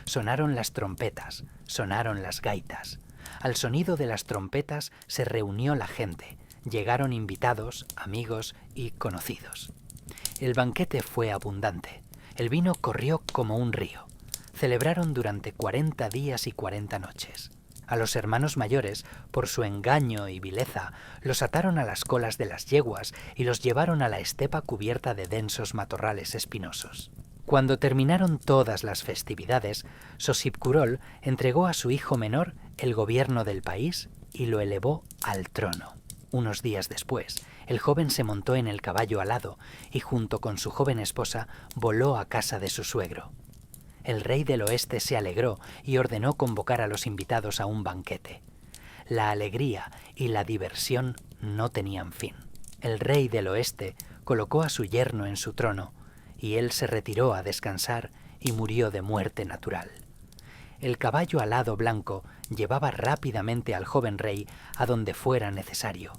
Sonaron las trompetas, sonaron las gaitas. Al sonido de las trompetas se reunió la gente. Llegaron invitados, amigos y conocidos. El banquete fue abundante. El vino corrió como un río. Celebraron durante 40 días y 40 noches. A los hermanos mayores, por su engaño y vileza, los ataron a las colas de las yeguas y los llevaron a la estepa cubierta de densos matorrales espinosos. Cuando terminaron todas las festividades, Sosib-Kuroll entregó a su hijo menor el gobierno del país y lo elevó al trono. Unos días después, el joven se montó en el caballo alado y junto con su joven esposa voló a casa de su suegro. El rey del oeste se alegró y ordenó convocar a los invitados a un banquete. La alegría y la diversión no tenían fin. El rey del oeste colocó a su yerno en su trono y él se retiró a descansar y murió de muerte natural. El caballo alado blanco llevaba rápidamente al joven rey a donde fuera necesario.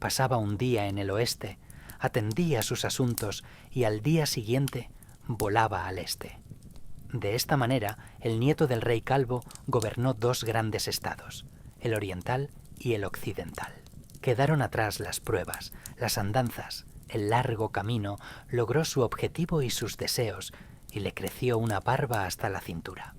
Pasaba un día en el oeste, atendía sus asuntos y al día siguiente volaba al este. De esta manera, el nieto del rey calvo gobernó 2 grandes estados, el oriental y el occidental. Quedaron atrás las pruebas, las andanzas, el largo camino logró su objetivo y sus deseos, y le creció una barba hasta la cintura.